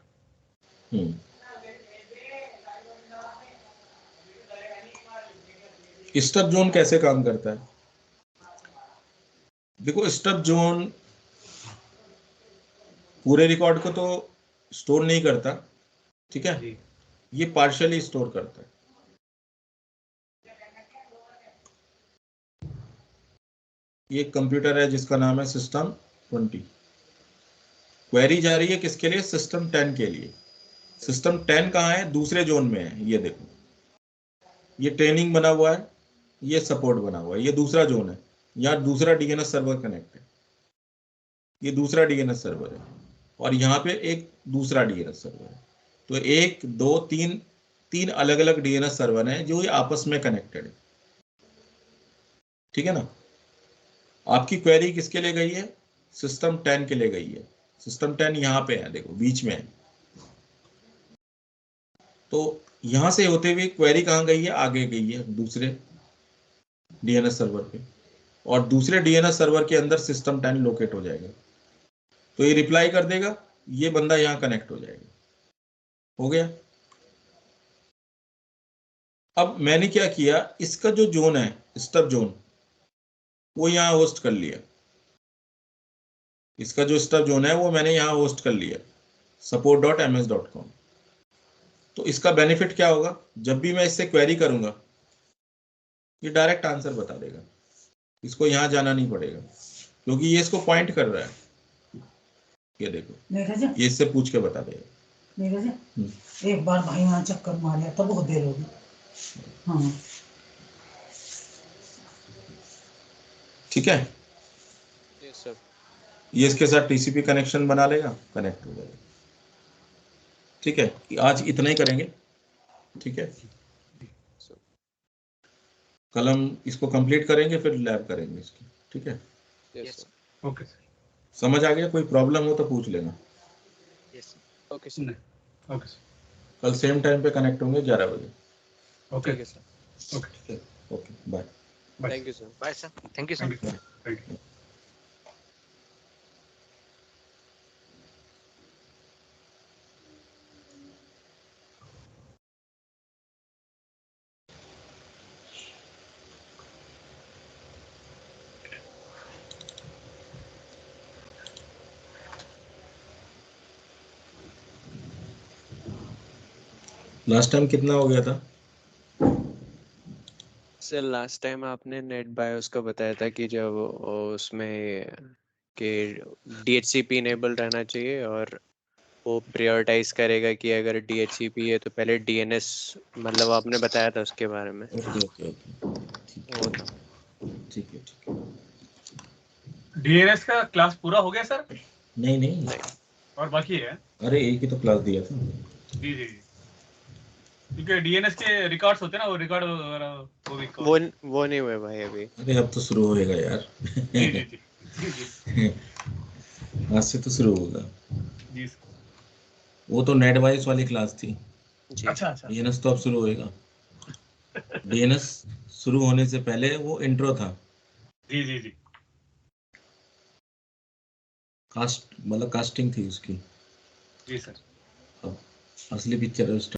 Speaker 1: स्टब जोन कैसे काम करता है, देखो स्टब जोन पूरे रिकॉर्ड को तो स्टोर नहीं करता, ठीक है,
Speaker 2: जी
Speaker 1: ये पार्शियली स्टोर करता है। ये कंप्यूटर है जिसका नाम है सिस्टम 20, क्वेरी जा रही है किसके लिए, सिस्टम 10 के लिए। सिस्टम 10 कहाँ है, दूसरे जोन में है, ये देखो, ये ट्रेनिंग बना हुआ है, ये सपोर्ट बना हुआ है, ये दूसरा जोन है, यहाँ दूसरा डीएनएस सर्वर कनेक्ट है, ये दूसरा डीएनएस सर्वर है, और यहाँ पे एक दूसरा डीएनएस सर्वर है। तो एक दो तीन, तीन अलग अलग डीएनएस सर्वर हैं जो ये आपस में कनेक्टेड है, ठीक है ना। आपकी क्वेरी किसके लिए गई है, सिस्टम 10 के लिए गई है। सिस्टम 10 यहाँ पे है, देखो बीच में है। तो यहां से होते हुए क्वेरी कहाँ गई है, आगे गई है दूसरे डीएनएस सर्वर पे, और दूसरे डीएनएस सर्वर के अंदर सिस्टम 10 लोकेट हो जाएगा, तो ये रिप्लाई कर देगा, ये बंदा यहाँ कनेक्ट हो जाएगा, हो गया। अब मैंने क्या किया, इसका जो जोन है स्टब जोन वो यहाँ होस्ट कर लिया, इसका जो स्टब जोन है वो मैंने यहाँ होस्ट कर लिया support.ms.com। तो इसका बेनिफिट क्या होगा, जब भी मैं इससे क्वेरी करूंगा ये डायरेक्ट आंसर बता देगा, इसको यहां जाना नहीं पड़ेगा, क्योंकि ये इसको पॉइंट कर रहा है। ये देखो ये इससे पूछ के बता देगा।
Speaker 5: एक बार भाई वहां चक्कर मारे तब बहुत देर होगी। हाँ
Speaker 1: ठीक है,
Speaker 3: यस सर।
Speaker 1: ये इसके साथ टीसीपी कनेक्शन बना लेगा, कनेक्ट हो जाएगा। ठीक है, आज इतना ही करेंगे। ठीक है, कल हम इसको कंप्लीट करेंगे, फिर लैब करेंगे इसकी। ठीक है,
Speaker 3: यस सर।
Speaker 2: Okay sir.
Speaker 1: समझ आ गया? कोई प्रॉब्लम हो तो पूछ लेना।
Speaker 4: Yes
Speaker 3: okay sir.
Speaker 2: Okay sir.
Speaker 1: कल सेम टाइम पे कनेक्ट होंगे 11 बजे।
Speaker 2: ओके
Speaker 3: ठीक है sir.
Speaker 2: Okay
Speaker 1: okay, bye.
Speaker 2: Bye.
Speaker 3: Thank you sir.
Speaker 4: Bye sir, thank you sir.
Speaker 2: Thank you thank you.
Speaker 1: Last time कितना हो गया था?
Speaker 3: सर लास्ट टाइम आपने नेट बायोस का बताया था कि जब उसमें कि DHCP इनेबल रहना चाहिए और वो प्रायोरिटाइज करेगा कि अगर DHCP है तो पहले DNS, मतलब आपने बताया था उसके बारे में।
Speaker 1: ओके ओके ओके,
Speaker 3: वो
Speaker 1: ठीक है ठीक है।
Speaker 2: डीएनएस का क्लास पूरा हो गया सर?
Speaker 1: नहीं नहीं,
Speaker 3: नहीं,
Speaker 2: और बाकी है?
Speaker 1: अरे एक ही तो क्लास दिया था।
Speaker 2: जी जी जी, क्योंकि डीएनएस के रिकॉर्ड्स होते हैं ना, वो रिकॉर्ड वगैरह वो भी
Speaker 3: वो नहीं हुए भाई अभी।
Speaker 1: अरे अब तो शुरू होएगा यार।
Speaker 2: जी जी जी जी जी
Speaker 1: आज से तो शुरू होगा।
Speaker 2: जी सर।
Speaker 1: वो तो नेट वाइज वाली क्लास थी,
Speaker 3: जी।
Speaker 2: अच्छा अच्छा।
Speaker 1: डीएनएस तो अब शुरू होएगा। डीएनएस शुरू होने से पहले वो इंट्रो था,
Speaker 2: जी जी जी
Speaker 1: कास्ट मतलब कास्टिंग थी उसकी।
Speaker 2: जी सर।
Speaker 1: अब असली पिक्चर